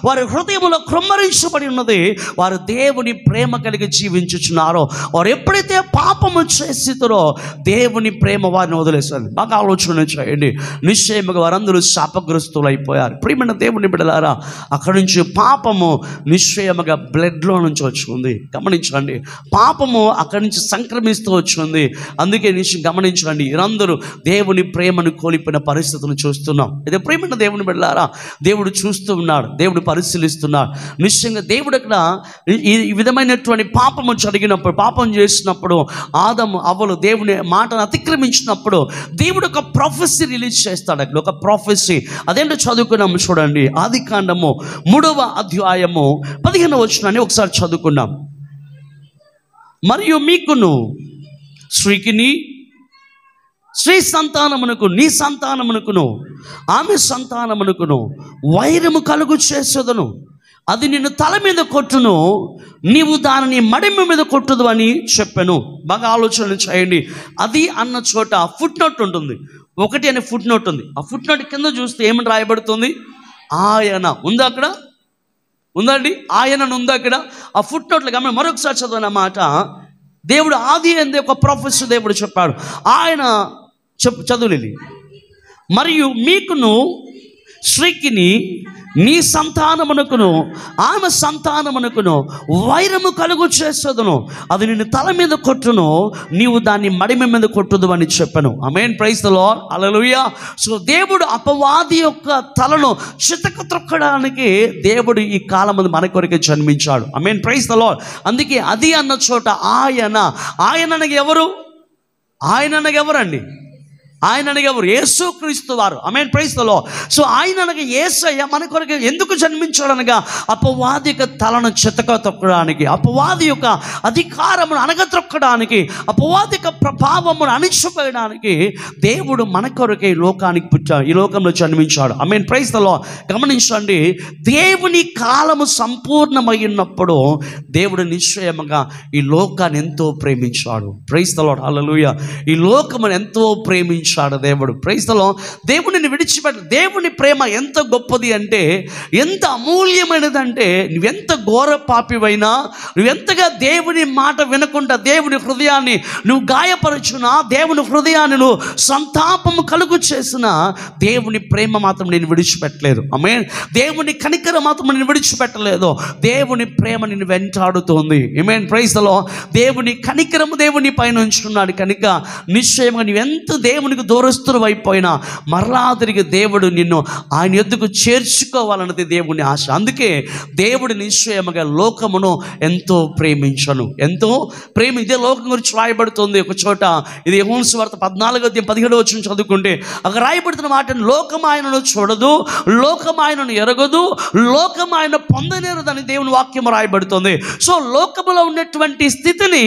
వారి హృదయంలో కృమ్మరించబడి ఉన్నది. వారు దేవుని ప్రేమ కలిగి జీవించుచున్నారో, వారు ఎప్పుడైతే పాపము చేసిరో దేవుని ప్రేమ వారిని వదిలేశారు. బాగా ఆలోచన చేయండి. నిశ్చయముగా వారందరూ శాపగ్రస్తులు అయిపోయారు. ప్రియమైన దేవుని బిడ్డలారా, అక్కడి నుంచి పాపము నిశ్చయముగా బ్లడ్లో నుంచి వచ్చింది. గమనించండి, పాపము అక్కడి నుంచి సంక్రమిస్తూ వచ్చింది. అందుకే గమనించండి, వీరందరూ దేవుని ప్రేమను కోల్పోయిన పరిస్థితులను చూస్తున్నాం. ఇదే ప్రియమైన దేవుని బిడ్డలారా, దేవుడు చూస్తూ ఉన్నాడు, దేవుడు పరిశీలిస్తున్నాడు. నిశ్చయంగా దేవుడు అక్కడ ఈ విధమైనటువంటి పాపము జరిగినప్పుడు, పాపం చేసినప్పుడు ఆదాము అవ్వలు దేవుని మాటను అతిక్రమించినప్పుడు దేవుడు ఒక ప్రొఫెసీ రిలీజ్ చేస్తాడు. అక్కడ ఒక ప్రొఫెసీ, అదేంటో చదువుకున్నాము చూడండి. ఆదికాండము 3వ అధ్యాయము 15వ వచనాన్ని ఒకసారి చదువుకున్నాం. మరియు మీకును స్త్రీకిని, స్త్రీ సంతానమునకు, నీ సంతానమునకును ఆమె సంతానమునకును వైరము కలుగు చేసేదను. అది నిన్ను తల మీద కొట్టును, నీవు దానిని మడిమ మీద కొట్టుదు అని చెప్పాను. బాగా ఆలోచన చేయండి. అది అన్న చోట ఫుట్ నోట్ ఉంటుంది, 1 అనే ఫుట్ నోట్ ఉంది. ఆ ఫుట్ నోట్ కింద చూస్తే ఏమని రాయబడుతుంది? ఆయన. ఉందా అక్కడ? ఉందండి, ఆయన ఉందా అక్కడ? ఆ ఫుట్ నోట్లో గమని మరొకసారి చదవనమాట. దేవుడు ఆది అందే ఒక ప్రొఫెసర్ దేవుడు చెప్పాడు. ఆయన చదువులేని. మరియు మీకును స్త్రీకిని నీ సంతానమునకును ఆమె సంతానమునకును వైరము కలుగు చేసేదను, అది నిన్ను తల మీద కొట్టును, నీవు దాన్ని మడిమ మీద కొట్టుదు అని చెప్పాను. ఆమేన్, ప్రైజ్ ది లార్డ్, హల్లెలూయా. సో దేవుడు అపవాది యొక్క తలను చితక త్రొక్కడానికి దేవుడు ఈ కాలం మన కొరకే జన్మించాడు. ఆమేన్, ప్రైజ్ ది లార్డ్. అందుకే అది అన్న చోట ఆయన అనగా ఎవరు? ఆయన అనగా ఎవరండి? ఆయన అనగా ఎవరు? యేసుక్రీస్తు వారు. ఆమేన్, ప్రైజ్ ది లార్డ్. సో ఆయన అనగా యేసయ్య మన కొరకు ఎందుకు జన్మించాడు అనగా అపవాది యొక్క తలను చితక తొక్కడానికి, అపవాది యొక్క అధికారమును అనగతొక్కడానికి, అపవాది యొక్క ప్రభావమును అణిచివేయడానికి దేవుడు మన కొరకే ఈ లోకానికి పుట్టాడు, ఈ లోకంలో జన్మించాడు. ఆమేన్, ప్రైజ్ ది లార్డ్. గమనించండి, దేవుని కాలము సంపూర్ణమైనప్పుడు దేవుడు నిశ్చయముగా ఈ లోకాన్ని ఎంతో ప్రేమించాడు. ప్రైజ్ ది లార్డ్, హల్లెలూయా. ఈ లోకమును ఎంతో ప్రేమించాడు దేవుడు. Praise the Lord. దేవుడిని విడిచిపెట్ట. దేవుని ప్రేమ ఎంత గొప్పది అంటే, ఎంత అమూల్యమైనదంటే, నువ్వెంత ఘోర పాపివైనా, నువ్వెంతగా దేవుని మాట వినకుండా దేవుని హృదయాన్ని నువ్వు గాయపరచునా, దేవుని హృదయాన్ని నువ్వు సంతాపము కలుగు చేసినా, దేవుని ప్రేమ మాత్రం నేను విడిచిపెట్టలేదు. ఆమేన్. దేవుని కనికరం మాత్రం నేను విడిచిపెట్టలేదు. దేవుని ప్రేమ నిన్ను వెంటాడుతోంది. ఆమేన్, ప్రైజ్ ది లార్డ్. దేవుని కనికరము దేవుని పైన ఉంచుకున్నాడు కనుక నిశ్చయంగా నువ్వెంత దేవునికి దూరస్తులు అయిపోయినా మరలా తిరిగి దేవుడు నిన్ను ఆయన యొద్దకు చేర్చుకోవాలన్నది దేవుని ఆశ. అందుకే దేవుడు నిశ్చయముగా లోకమును ఎంతో ప్రేమించను, ఎంతో ఇదే లోకం గురించి రాయబడుతుంది ఒక చోట. ఇది యోహాను సువార్త 14:17 చదువుకుంటే అక్కడ రాయబడుతున్న మాట, లోకం ఆయనను చూడదు, లోకం ఆయనను ఎరగదు, లోకం ఆయన పొందనేరదని దేవుని వాక్యం రాయబడుతుంది. సో లోకములో ఉన్నటువంటి స్థితిని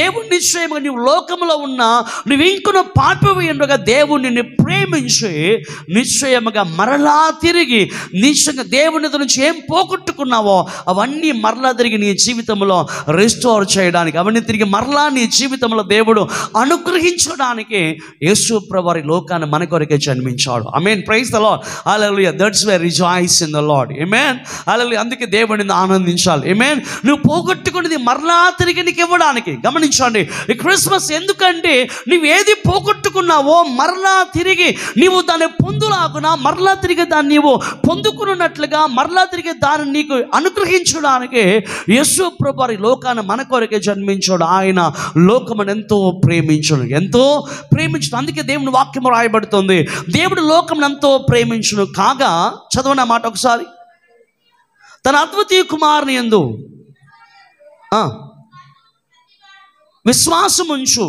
దేవుడు నిశ్చయముగా నువ్వు లోకములో ఉన్నా నువ్వు ఇంకొన పాపివి ఉండగా దేవుడు నిన్ను ప్రేమించి నిశ్చయముగా మరలా తిరిగి నిశ్చయంగా దేవుని నుంచి ఏం పోగొట్టుకున్నావో అవన్నీ మరలా తిరిగి నీ జీవితంలో రెస్టోర్ చేయడానికి, అవన్నీ తిరిగి మరలా నీ జీవితంలో దేవుడు అనుగ్రహించడానికి యేసు ప్రభువు లోకాన్ని మన కొరకే జన్మించాడు. ఆమేన్, ప్రైజ్ ది లార్డ్, హల్లెలూయా. That's why rejoice in the lord. ఆమేన్, హల్లెలూయా. అందుకే దేవుడిని ఆనందించాలి. ఆమేన్. నువ్వు పోగొట్టుకున్నది మరలా తిరిగి నీకు ఇవ్వడానికి. గమనించండి, ఈ క్రిస్మస్ ఎందుకంటే నువ్వు ఏది పోగొట్టుకున్నావో మరలా తిరిగి నీవు దాన్ని పొందులాగునా, మరలా తిరిగి దాన్ని నీవు పొందుకున్నట్లుగా మరలా తిరిగి దాన్ని నీకు అనుగ్రహించడానికి యేసు ప్రభువు లోకాన్ని మన కొరకే జన్మించాడు. ఆయన లోకమును ఎంతో ప్రేమించును, ఎంతో ప్రేమించును. అందుకే దేవుని వాక్యం రాయబడుతుంది, దేవుడు లోకమును ఎంతో ప్రేమించును కాగా, చదవన మాట ఒకసారి, తన అద్వితీయ కుమారుని యందు విశ్వాసముంచు.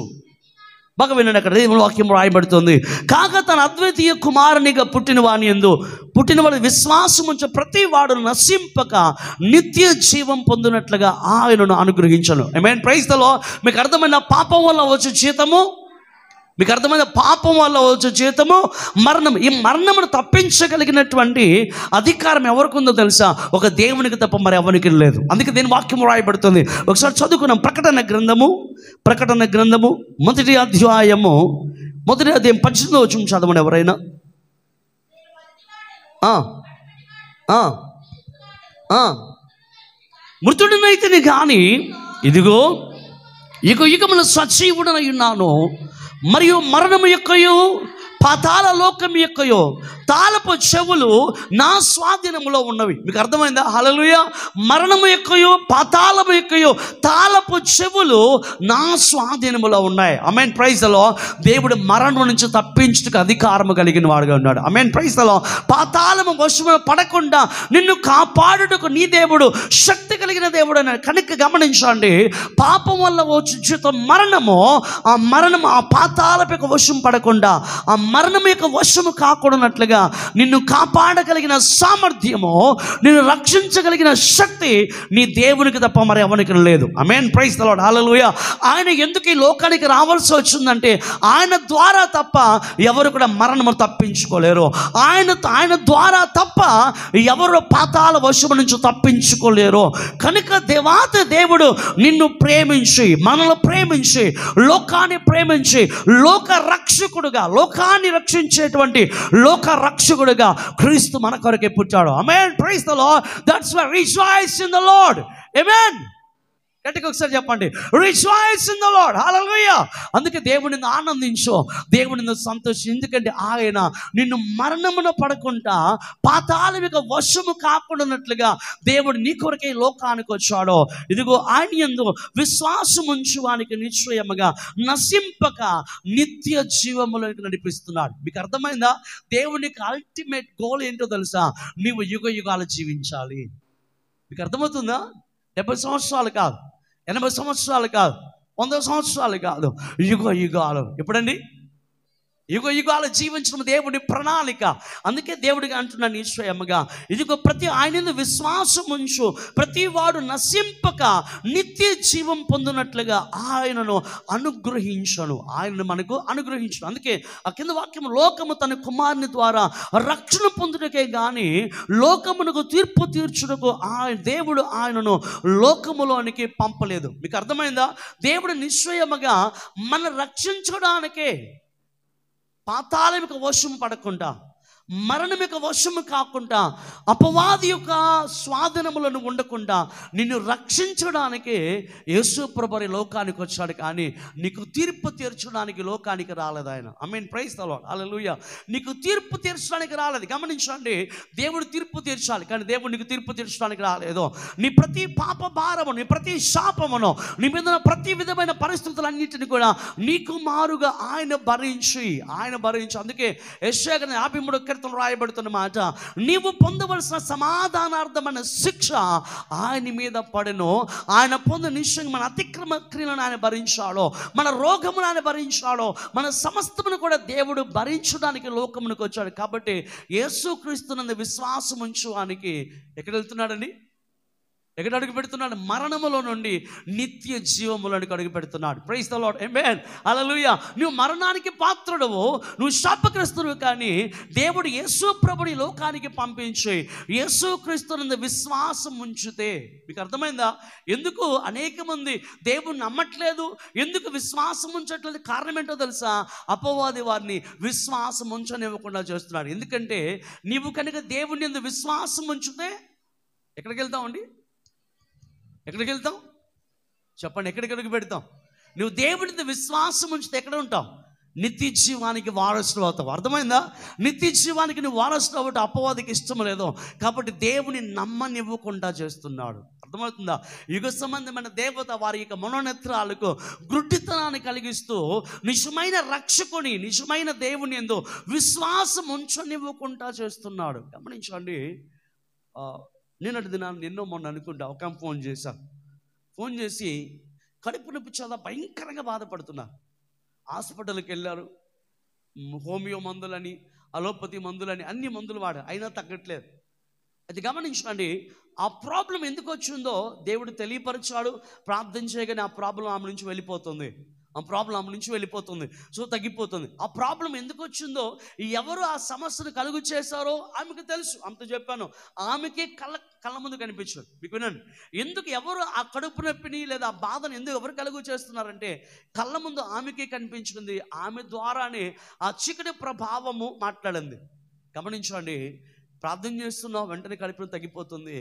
బాగా వినండి, అక్కడ దేవుని వాక్యం రాయబడుతుంది, కాగా తన అద్వితీయ కుమారునిగా పుట్టిన వాని యందు పుట్టినవాడు విశ్వాసముంచు ప్రతి వాడు నశింపక నిత్య జీవం పొందినట్లుగా ఆయనను అనుగ్రహించను. ఆమేన్, ప్రైజ్ ది లార్డ్. మీకు అర్థమైన పాపం వల్ల వచ్చే జీతము, మీకు అర్థమైన పాపం వల్ల వచ్చే జీతము మరణం. ఈ మరణమును తప్పించగలిగినటువంటి అధికారం ఎవరికి ఉందో తెలుసా? ఒక దేవునికి తప్ప మరి ఎవరికి లేదు. అందుకే దీని వాక్యం రాయబడుతుంది. ఒకసారి చదువుకున్నాం. ప్రకటన గ్రంథము 1వ అధ్యాయము 18 చదవండి ఎవరైనా. మృతుడినైతే కానీ ఇదిగో యుగమున సజీవుడనై ఉన్నాను, మరియు మరణము యొక్కయు పాతాళ లోకం యొక్కయు తాళపు చెవులు నా స్వాధీనములో ఉన్నవి. మీకు అర్థమైందా? హల్లెలూయా. మరణము యొక్కయు పాతాళము యొక్కయు తాళపు చెవులు నా స్వాధీనములో ఉన్నాయి. ఆమేన్, ప్రైజ్ ది లార్డ్. దేవుడు మరణం నుంచి తప్పించుటకు అధికారము కలిగిన వాడుగా ఉన్నాడు. ఆమేన్, ప్రైజ్ ది లార్డ్. పాతాళము వశమున పడకుండా నిన్ను కాపాడుటకు నీ దేవుడు శక్తి కలిగిన దేవుడు అన్నాడు. కనుక గమనించండి, పాపం వల్ల వచ్చే జీతం మరణము, ఆ మరణము ఆ పాతాళపు యొక్క వశం పడకుండా, ఆ మరణం యొక్క వశము కాకూడనట్లుగా నిన్ను కాపాడగలిగిన సామర్థ్యము, నిన్ను రక్షించగలిగిన శక్తి నీ దేవునికి తప్ప మరి ఎవరికి లేదు. ఆమేన్, ప్రైజ్ ది లార్డ్, హల్లెలూయా. ఆయన ఎందుకు ఈ లోకానికి రావాల్సి వచ్చిందంటే ఆయన ద్వారా తప్ప ఎవరు కూడా మరణము తప్పించుకోలేరు. ఆయన ద్వారా తప్ప ఎవరు పాతాళ వశము నుంచి తప్పించుకోలేరు. కనుక దేవాతి దేవుడు నిన్ను ప్రేమించి, మనల్ని ప్రేమించి, లోకాన్ని ప్రేమించి, లోక రక్షకుడుగా, లోకాన్ని రక్షించేటువంటి లోక రక్షకుడుగా క్రీస్తు మన కొరకే పుట్టాడు. ఆమేన్, praise the Lord. That's why rejoice in the lord. ఆమేన్. గట్టిగా ఒకసారి చెప్పండి, రిజాయిస్ ఇన్ ద లార్డ్. హల్లెలూయా. అందుకే దేవుని ఆనందించు, దేవుని సంతోషం. ఎందుకంటే ఆయన నిన్ను మరణమున పడకుండా పాతాళమిక వశము కాకుండా ఉన్నట్లుగా దేవుడు నీ కొరకే లోకానికి వచ్చాడో. ఇదిగో ఆయన యందు విశ్వాసం ఉంచువానికి నిశ్చయముగా నశింపక నిత్య జీవములోకి నడిపిస్తున్నాడు. మీకు అర్థమైందా? దేవునికి అల్టిమేట్ గోల్ ఏంటో తెలుసా? నీవు యుగ యుగాలు జీవించాలి. మీకు అర్థమవుతుందా? 70 సంవత్సరాలు కాదు, 80 సంవత్సరాలు కాదు, 100 సంవత్సరాలు కాదు, యుగ యుగాలు. ఎప్పుడండి? యుగ యుగాలు జీవించడం దేవుడి ప్రణాళిక. అందుకే దేవుడిగా అంటున్నాను నిశ్చయముగా, ఇదిగో ప్రతి ఆయన విశ్వాసం ఉంచు ప్రతి వాడు నశింపక నిత్య జీవం పొందినట్లుగా ఆయనను అనుగ్రహించను. ఆయనను మనకు అనుగ్రహించను. అందుకే ఆ కింద వాక్యం, లోకము తన కుమారుని ద్వారా రక్షణ పొందుటకే కానీ లోకమునకు తీర్పు తీర్చుటకు దేవుడు ఆయనను లోకములోనికి పంపలేదు. మీకు అర్థమైందా? దేవుడు నిశ్చయముగా మన రక్షించడానికే పాతాళమిక వశము పడకుండా, మరణమిక వశము కాకుండా, అపవాది యొక్క స్వాధీనములను ఉండకుండా నిన్ను రక్షించడానికే యేసు ప్రభువు లోకానికి వచ్చాడు. కానీ నీకు తీర్పు తీర్చడానికి లోకానికి రాలేదు ఆయన. ఆమేన్, ప్రైజ్ ది లార్డ్, హల్లెలూయా. నీకు తీర్పు తీర్చడానికి రాలేదు. గమనించండి, దేవుడు తీర్పు తీర్చాలి, కానీ దేవుడు నీకు తీర్పు తీర్చడానికి రాలేదు. నీ ప్రతి పాప భారము, నీ ప్రతి శాపమును, నీ మీద ప్రతి విధమైన పరిస్థితులన్నింటినీ కూడా నీకు మారుగా ఆయన భరించి. అందుకే యెషయా 53 రాయబడుతున్న మాట, నీవు పొందవలసిన సమాధానార్థమైన శిక్ష ఆయన మీద పడెను, ఆయన పొంద నిశ్చయం మన అతిక్రమ క్రియలను ఆయన భరించాడో, మన రోగమును ఆయన భరించాడో, మన సమస్తమును కూడా దేవుడు భరించడానికి లోకమునకు వచ్చాడు. కాబట్టి యేసుక్రీస్తునందు విశ్వాసం ఉంచువానికి ఎక్కడ వెళ్తున్నాడండి? ఎక్కడ అడుగు పెడుతున్నాడు? మరణములో నుండి నిత్య జీవములోనికి అడుగు పెడుతున్నాడు. ప్రైజ్ ది లార్డ్, ఆమేన్, హల్లెలూయా. నువ్వు మరణానికి పాత్రుడవు, నువ్వు శాపగ్రస్తుడు, కానీ దేవుడు యేసు ప్రభుని లోకానికి పంపించి యేసుక్రీస్తునందు విశ్వాసం ఉంచితే. మీకు అర్థమైందా? ఎందుకు అనేక మంది దేవుణ్ణి నమ్మట్లేదు, ఎందుకు విశ్వాసం ఉంచట్లేదు? కారణం ఏంటో తెలుసా? అపవాది వారిని విశ్వాసం ఉంచనివ్వకుండా చేస్తున్నాడు. ఎందుకంటే నీవు కనుక దేవుని యందు విశ్వాసం ఉంచితే ఎక్కడికి వెళ్తామండి? ఎక్కడికి వెళ్తాం చెప్పండి? ఎక్కడికి పెడతాం? నువ్వు దేవుడితో విశ్వాసం ఉంచితే ఎక్కడ ఉంటావు? నిత్య జీవానికి వారసుడు అవుతావు. అర్థమైందా? నిత్య జీవానికి నువ్వు వారసుడు అవ్వటం అపవాదికి ఇష్టం లేదు, కాబట్టి దేవుని నమ్మనివ్వకుండా చేస్తున్నాడు. అర్థమవుతుందా? యుగ సంబంధమైన దేవత వారి యొక్క మనోనేత్రాలకు గుడ్డితనాన్ని కలిగిస్తూ నిజమైన రక్షకుని, నిజమైన దేవుని యందు విశ్వాసం ఉంచనివ్వకుండా చేస్తున్నాడు. గమనించండి, నిన్నటి దినాన్ని నిన్నో మొన్న అనుకుంటా ఒక ఫోన్ చేసి కడుపు నొప్పి చాలా భయంకరంగా బాధపడుతున్నారు. హాస్పిటల్కి వెళ్ళారు, హోమియో మందులని, అలోపతి మందులని, అన్ని మందులు వాడారు, అయినా తగ్గట్లేదు. అది గమనించండి. ఆ ప్రాబ్లం ఎందుకు వచ్చిందో దేవుడు తెలియపరిచాడు. ప్రార్థన చేయగానే ఆ ప్రాబ్లం ఆమె నుంచి వెళ్ళిపోతుంది, సో తగ్గిపోతుంది. ఆ ప్రాబ్లం ఎందుకు వచ్చిందో, ఎవరు ఆ సమస్యను కలుగు చేశారో ఆమెకు తెలుసు. అంత చెప్పాను. ఆమెకి కళ్ళ ముందు కనిపించాడు. మీకు వినండి, ఎందుకు ఎవరు ఆ కడుపు నొప్పిని లేదా ఆ బాధను ఎందుకు ఎవరు కలుగు చేస్తున్నారంటే కళ్ళ ముందు ఆమెకే కనిపించింది. ఆమె ద్వారానే ఆ చీకటి ప్రభావము మాట్లాడింది. గమనించండి, ప్రార్థన చేస్తున్నావు, వెంటనే కడుపును తగ్గిపోతుంది,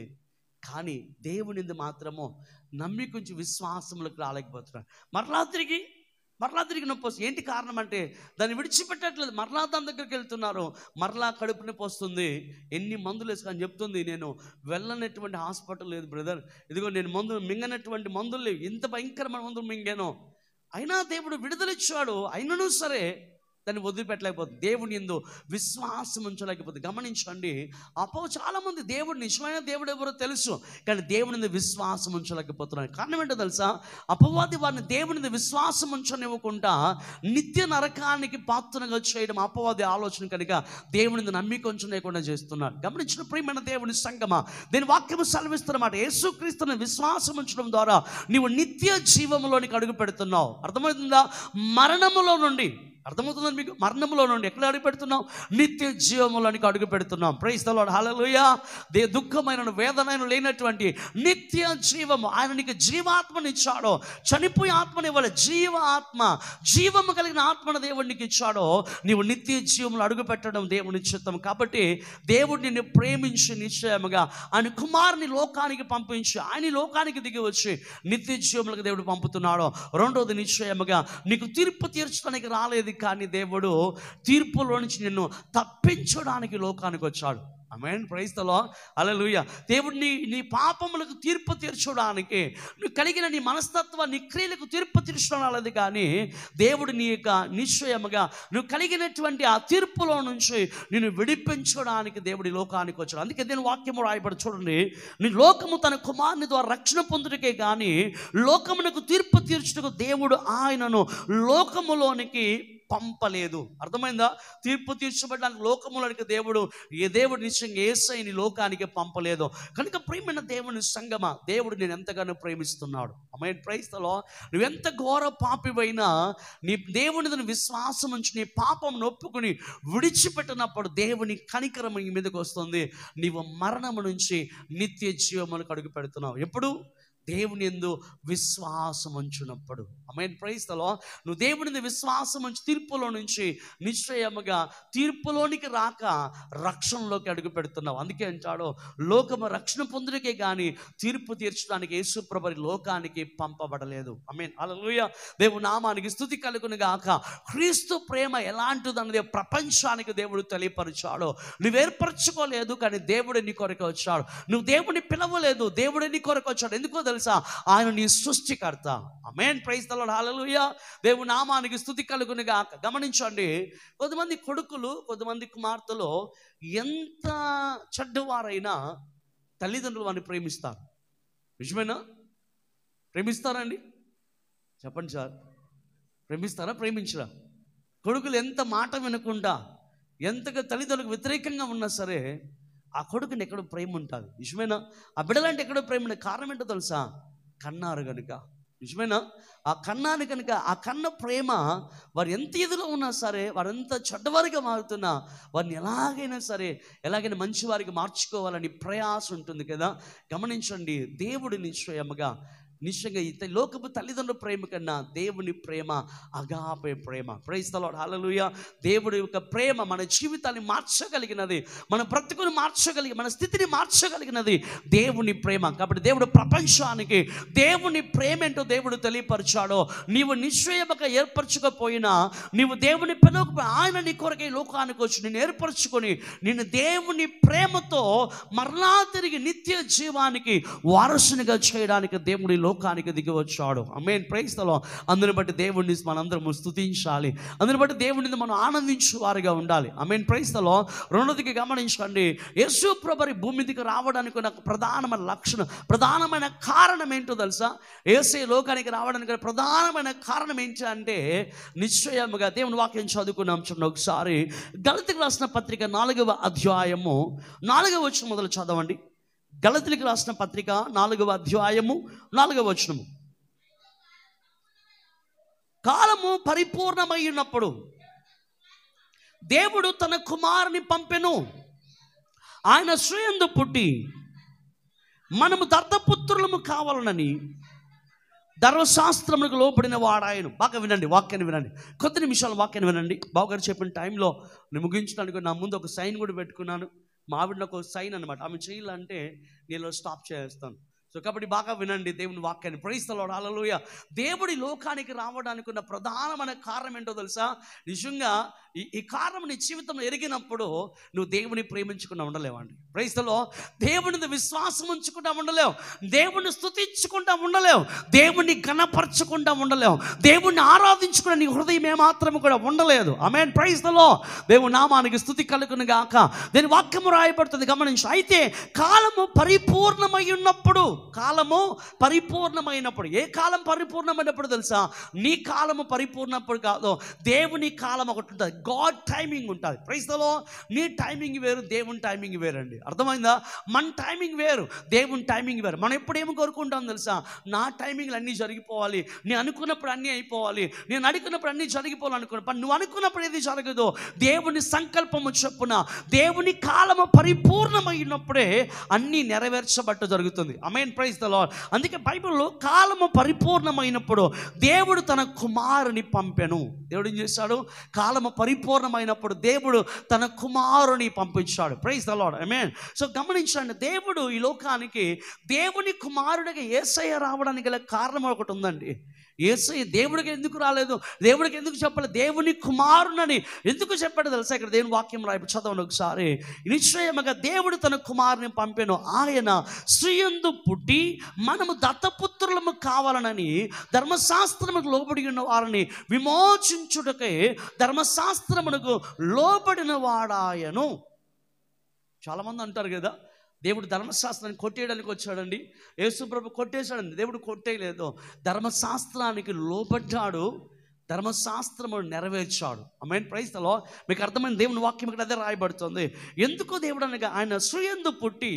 కానీ దేవునిది మాత్రము నమ్మి కొంచెం విశ్వాసములకు రాలేకపోతున్నాడు. మరలా తిరిగి నొప్పి వస్తుంది. ఏంటి కారణం అంటే దాన్ని విడిచిపెట్టట్లేదు. మరలా దాని దగ్గరికి వెళ్తున్నారు, మరలా కడుపు నొప్పి వస్తుంది. ఎన్ని మందులు వేసుకొని చెప్తుంది, నేను వెళ్ళనటువంటి హాస్పిటల్ లేదు బ్రదర్, ఇదిగో నేను మింగనటువంటి మందులు లేవు, ఇంత భయంకరమైన మందులు మింగాను. అయినా దేవుడు విడుదలిచ్చాడు, అయినను సరే దాన్ని వదిలిపెట్టలేకపోతుంది. దేవుని యందు విశ్వాసం ఉంచలేకపోతుంది. గమనించండి, చాలామంది దేవుడు నిజమైన దేవుడు ఎవరో తెలుసు, కానీ దేవుని యందు విశ్వాసం ఉంచలేకపోతున్నారు. కారణం ఏంటో తెలుసా? అపవాది వారిని దేవుని యందు విశ్వాసం ఉంచనివ్వకుండా నిత్య నరకానికి పాత్రగా చేయడం అపవాది ఆలోచన కనుక దేవుని యందు నమ్మిక ఉంచలేకుండా చేస్తున్నారు. గమనించిన ప్రియమైన దేవుని సంగమా, దీని వాక్యము సెలవిస్తున్నమాట, యేసుక్రీస్తుని విశ్వాసం ఉంచడం ద్వారా నీవు నిత్య జీవములోనికి అడుగు పెడుతున్నావు. అర్థమవుతుందా? మరణములో నుండి అర్థమవుతుందని మీకు? మరణంలో నుండి ఎక్కడ అడుగు పెడుతున్నాం? నిత్య జీవములోనికి అడుగు పెడుతున్నాం. ప్రైజ్ ది లార్డ్, హల్లెలూయా. దుఃఖమైన వేదనైన లేనటువంటి నిత్య జీవము, ఆయన నీకు జీవాత్మనిచ్చాడో, చనిపోయే ఆత్మనివ్వాలి, జీవము కలిగిన ఆత్మను దేవుడు నీకు ఇచ్చాడో, నీవు నిత్య జీవములు అడుగు పెట్టడం దేవుని చిత్తం. కాబట్టి దేవుడు నిన్ను ప్రేమించి నిశ్చయముగా ఆయన కుమారుని లోకానికి పంపించి, ఆయన లోకానికి దిగి వచ్చి నిత్య జీవములకు దేవుడు పంపుతున్నాడు. రెండోది, నిశ్చయముగా నీకు తీర్పు తీర్చడానికి రాలేదు, కానీ దేవుడు తీర్పులో నుంచి నిన్ను తప్పించడానికి లోకానికి వచ్చాడు. ఆమేన్, ప్రైజ్ ది లార్డ్, హల్లెలూయా. దేవుడు నీ పాపములకు తీర్పు తీర్చడానికి, నువ్వు కలిగిన నీ మనస్తత్వ నీ క్రియలకు తీర్పు తీర్చడం రాలేదు, కానీ దేవుడు నీ యొక్క నిశ్చయముగా నువ్వు కలిగినటువంటి ఆ తీర్పులో నుంచి నిన్ను విడిపించడానికి దేవుడి లోకానికి వచ్చాడు. అందుకే దీని వాక్యము రాయబడి చూడండి, నీ లోకము తన కుమారుని ద్వారా రక్షణ పొందుటకే కానీ లోకమునకు తీర్పు తీర్చుటకు దేవుడు ఆయనను లోకములోనికి పంపలేదు. అర్థమైందా? తీర్పు తీర్చబడడానికి లోకములోనికి దేవుడు నిశ్చయంగా యేసయ్యని లోకానికి పంపలేదు. కనుక ప్రియమైన దేవుని సంగమా, దేవుడు నేను ఎంతగానో ప్రేమిస్తున్నాడు. ఆమేన్, ప్రైజ్ ది లార్డ్. నువ్వెంత ఘోర పాపివైనా నీ దేవుని విశ్వాసం ఉంచి నీ పాపం ఒప్పుకుని విడిచిపెట్టినప్పుడు దేవుని కనికరం నీ మీదకి వస్తుంది. నీవు మరణము నుంచి నిత్య జీవములకు అడుగు పెడుతున్నావు. ఎప్పుడు? దేవుని యందు విశ్వాసం ఉంచినప్పుడు. ఆమేన్, ప్రైజ్ ది లార్డ్. నువ్వు దేవుని యందు విశ్వాసం ఉంచి తీర్పులో నుంచి నిశ్చయముగా తీర్పులోనికి రాక రక్షణలోకి అడుగు పెడుతున్నావు. అందుకే అంటాడు, లోకము రక్షణ పొందుటకే కానీ తీర్పు తీర్చడానికి యేసు ప్రభువు లోకానికి పంపబడలేదు. ఆమేన్, హల్లెలూయా. దేవుని నామానికి స్తుతి కలుగును గాక. క్రీస్తు ప్రేమ ఎలాంటిదన్నది ప్రపంచానికి దేవుడు తెలియపరిచాడు. నువ్వు ఏర్పరచుకోలేదు, కానీ దేవుడు నీ కొరకు వచ్చాడు. నువ్వు దేవుడిని పిలవలేదు, దేవుడు నీ కొరకు వచ్చాడు. ఎందుకో తెలుసా? ఆయన నీ సృష్టికర్త. ఆమేన్, ప్రైజ్ ది లార్డ్, హల్లెలూయా. దేవుని నామానికి స్తుతి కలుగును గాక. గమనించండి, కొంతమంది కొడుకులు, కొంతమంది కుమార్తెలు ఎంత చెడ్డవారైనా తల్లిదండ్రులు వారిని ప్రేమిస్తారు. నిజమేనా? ప్రేమిస్తారండి? చెప్పండి సార్, ప్రేమిస్తారా? ప్రేమించరా? కొడుకులు ఎంత మాట వినకుండా, ఎంతగా తల్లిదండ్రులకు వ్యతిరేకంగా ఉన్నా సరే ఆ కొడుకుని ఎక్కడో ప్రేమ ఉంటుంది. నిజమేనా? ఆ బిడ్డలంటే ఎక్కడో ప్రేమ ఉంటుంది. కారణం ఏంటో తెలుసా? కన్నారు కనుక. నిజమేనా? ఆ కన్నాను కనుక, ఆ కన్న ప్రేమ వారు ఎంత ఎదులో ఉన్నా సరే, వారు ఎంత చెడ్డవారిగా మారుతున్నా వారిని ఎలాగైనా మంచివారికి మార్చుకోవాలని ప్రయాస ఉంటుంది కదా. గమనించండి, దేవుడు నిశ్చయంగా ఈ లోకపు తల్లిదండ్రుల ప్రేమ కన్నా దేవుని ప్రేమ అగాపే ప్రేమ. ప్రైజ్ ది లార్డ్, హల్లెలూయా. దేవుడి యొక్క ప్రేమ మన జీవితాన్ని మార్చగలిగినది, మన బ్రతుకుని మన స్థితిని మార్చగలిగినది దేవుని ప్రేమ. కాబట్టి దేవుడు ప్రపంచానికి దేవుని ప్రేమ ఏంటో దేవుడు తెలియపరిచాడో. నీవు నిశ్చయముగా ఏర్పరచుకోపోయినా, నీవు దేవుని పిలవకపోయినా, ఆయన నీ కొరకై లోకానికి వచ్చి నిన్ను ఏర్పరచుకొని నిన్ను దేవుని ప్రేమతో మరలా తిరిగి నిత్య జీవానికి వారసునిగా చేయడానికి దేవుడి లోకానికి దిగి వచ్చాడు. ఆమేన్, ప్రైజ్ ది లార్డ్. అందుని బట్టి దేవుడిని మనందరం స్తుతించాలి, అందుని బట్టి దేవుడిని మనం ఆనందించు వారిగా ఉండాలి. ఆమేన్, ప్రైజ్ ది లార్డ్. రెండోదికి గమనించండి, యేసు ప్రభువు భూమి మీదకి రావడానికి ఉన్న ప్రధానమైన లక్షణం, ప్రధానమైన కారణం ఏంటో తెలుసా? యేసయ్య లోకానికి రావడానికి ప్రధానమైన కారణం ఏంటి అంటే, నిశ్చయముగా దేవుని వాక్యం చదువుకున్నాం. చూడండి ఒకసారి, గలతీయులకు రాసిన పత్రిక 4వ అధ్యాయము 4వ వచనం మొదలు చదవండి. గలతీయులకు రాసిన పత్రిక 4వ అధ్యాయము 4వ వచనము. కాలము పరిపూర్ణమై ఉన్నప్పుడు దేవుడు తన కుమారుని పంపెను. ఆయన స్వయందు పుట్టి మనము దత్తపుత్రులము కావాలనని ధర్మశాస్త్రములకు లోబడిన వాడాయను. బాగా వినండి, వాక్యాన్ని వినండి, కొద్ది నిమిషాలు వాక్యాన్ని వినండి. బావగారు చెప్పిన టైంలో నేను ముగించడానికి నా ముందు ఒక సైన్ కూడా పెట్టుకున్నాను. మా ఆవిడ ఒక సైన్ అనమాట. ఆమె చేయాలంటే నేను స్టాప్ చేస్తాను. సో కాబట్టి బాగా వినండి దేవుని వాక్యాన్ని. ప్రైజ్ ది లార్డ్, హల్లెలూయా. దేవుడి లోకానికి రావడానికి ఉన్న ప్రధానమైన కారణం ఏంటో తెలుసా? నిజంగా ఈ కారణం నీ జీవితంలో ఎరిగినప్పుడు నువ్వు దేవుని ప్రేమించకుండా ఉండలేవండి. Praise the Lord. దేవుని విశ్వాసం ఉంచకుండా ఉండలేవు, దేవుని స్తుతించకుండా ఉండలేవు, దేవుని ఘనపరచకుండా ఉండలేవు, దేవుణ్ణి ఆరాధించుకున్న నీ హృదయం ఏమాత్రం కూడా ఉండలేదు. ఆమేన్, ప్రైజ్ ది లార్డ్. దేవుని నామానికి స్తుతి కలుగును గాక. దీని వాక్యము రాయబడుతుంది, గమనించు. అయితే కాలము పరిపూర్ణమై ఉన్నప్పుడు కాలము పరిపూర్ణమైనప్పుడు. ఏ కాలం పరిపూర్ణమైనప్పుడు తెలుసా? నీ కాలము పరిపూర్ణప్పుడు కాదు, దేవుని కాలం ఒకటి ఉంటుంది. గాడ్ టైమింగ్ ఉంటుంది. Praise the Lord. నీ టైమింగ్ వేరు, దేవుని టైమింగ్ వేరండి. అర్థమైందా? మన టైమింగ్ వేరు, దేవుని టైమింగ్ వేరు. మనం ఎప్పుడేమో కోరుకుంటాం తెలుసా? నా టైమింగ్లు అన్నీ జరిగిపోవాలి, నేను అనుకున్నప్పుడు అన్నీ అయిపోవాలి, నేను అడుగున్నప్పుడు అన్నీ జరిగిపోవాలి అనుకున్నా. పని నువ్వు అనుకున్నప్పుడు ఏది జరగదు. దేవుని సంకల్పము చొప్పున దేవుని కాలము పరిపూర్ణమైనప్పుడే అన్నీ నెరవేర్చబట్టు జరుగుతుంది. ఆమేన్. Praise the Lord. అందుకే బైబిల్లో కాలము పరిపూర్ణమైనప్పుడు దేవుడు తన కుమారుని పంపెను. దేవుడు ఏం చేశాడు? కాలము పరిపూర్ణమైనప్పుడు దేవుడు తన కుమారుని పంపించాడు. Praise the lord. ఆమేన్. సో గమనించండి, దేవుడు ఈ లోకానికి దేవుని కుమారుడిగా యేసయ్య రావడానికి గల కారణం ఒకటి ఉందండి. యేసయ్య దేవుడికి ఎందుకు రాలేదు, దేవుడికి ఎందుకు చెప్పలేదు, దేవుని కుమారునని ఎందుకు చెప్పాడు తెలుసా? ఇక్కడ దేవుని వాక్యం రాయి, చదవండి ఒకసారి. నిశ్చయముగా దేవుడు తన కుమారుని పంపెను, ఆయన స్త్రీయందు పుట్టి మనము దత్తపుత్రులము కావాలనని ధర్మశాస్త్రముకు లోబడి ఉన్న వారిని విమోచించుటకై ధర్మశాస్త్రమునకు లోబడిన వాడాయను. చాలామంది అంటారు కదా, దేవుడు ధర్మశాస్త్రాన్ని కొట్టేయడానికి వచ్చాడండి. యేసుప్రభు కొట్టేశాడండి. దేవుడు కొట్టేయలేదు, ధర్మశాస్త్రానికి లోబడ్డాడు, ధర్మశాస్త్రము నెరవేర్చాడు. ఆమేన్. Praise the Lord. మీకు అర్థమైన దేవుని వాక్యం ఇక్కడ అదే రాయబడుతుంది. ఎందుకు దేవుడు అనగా ఆయన స్త్రీయందు పుట్టి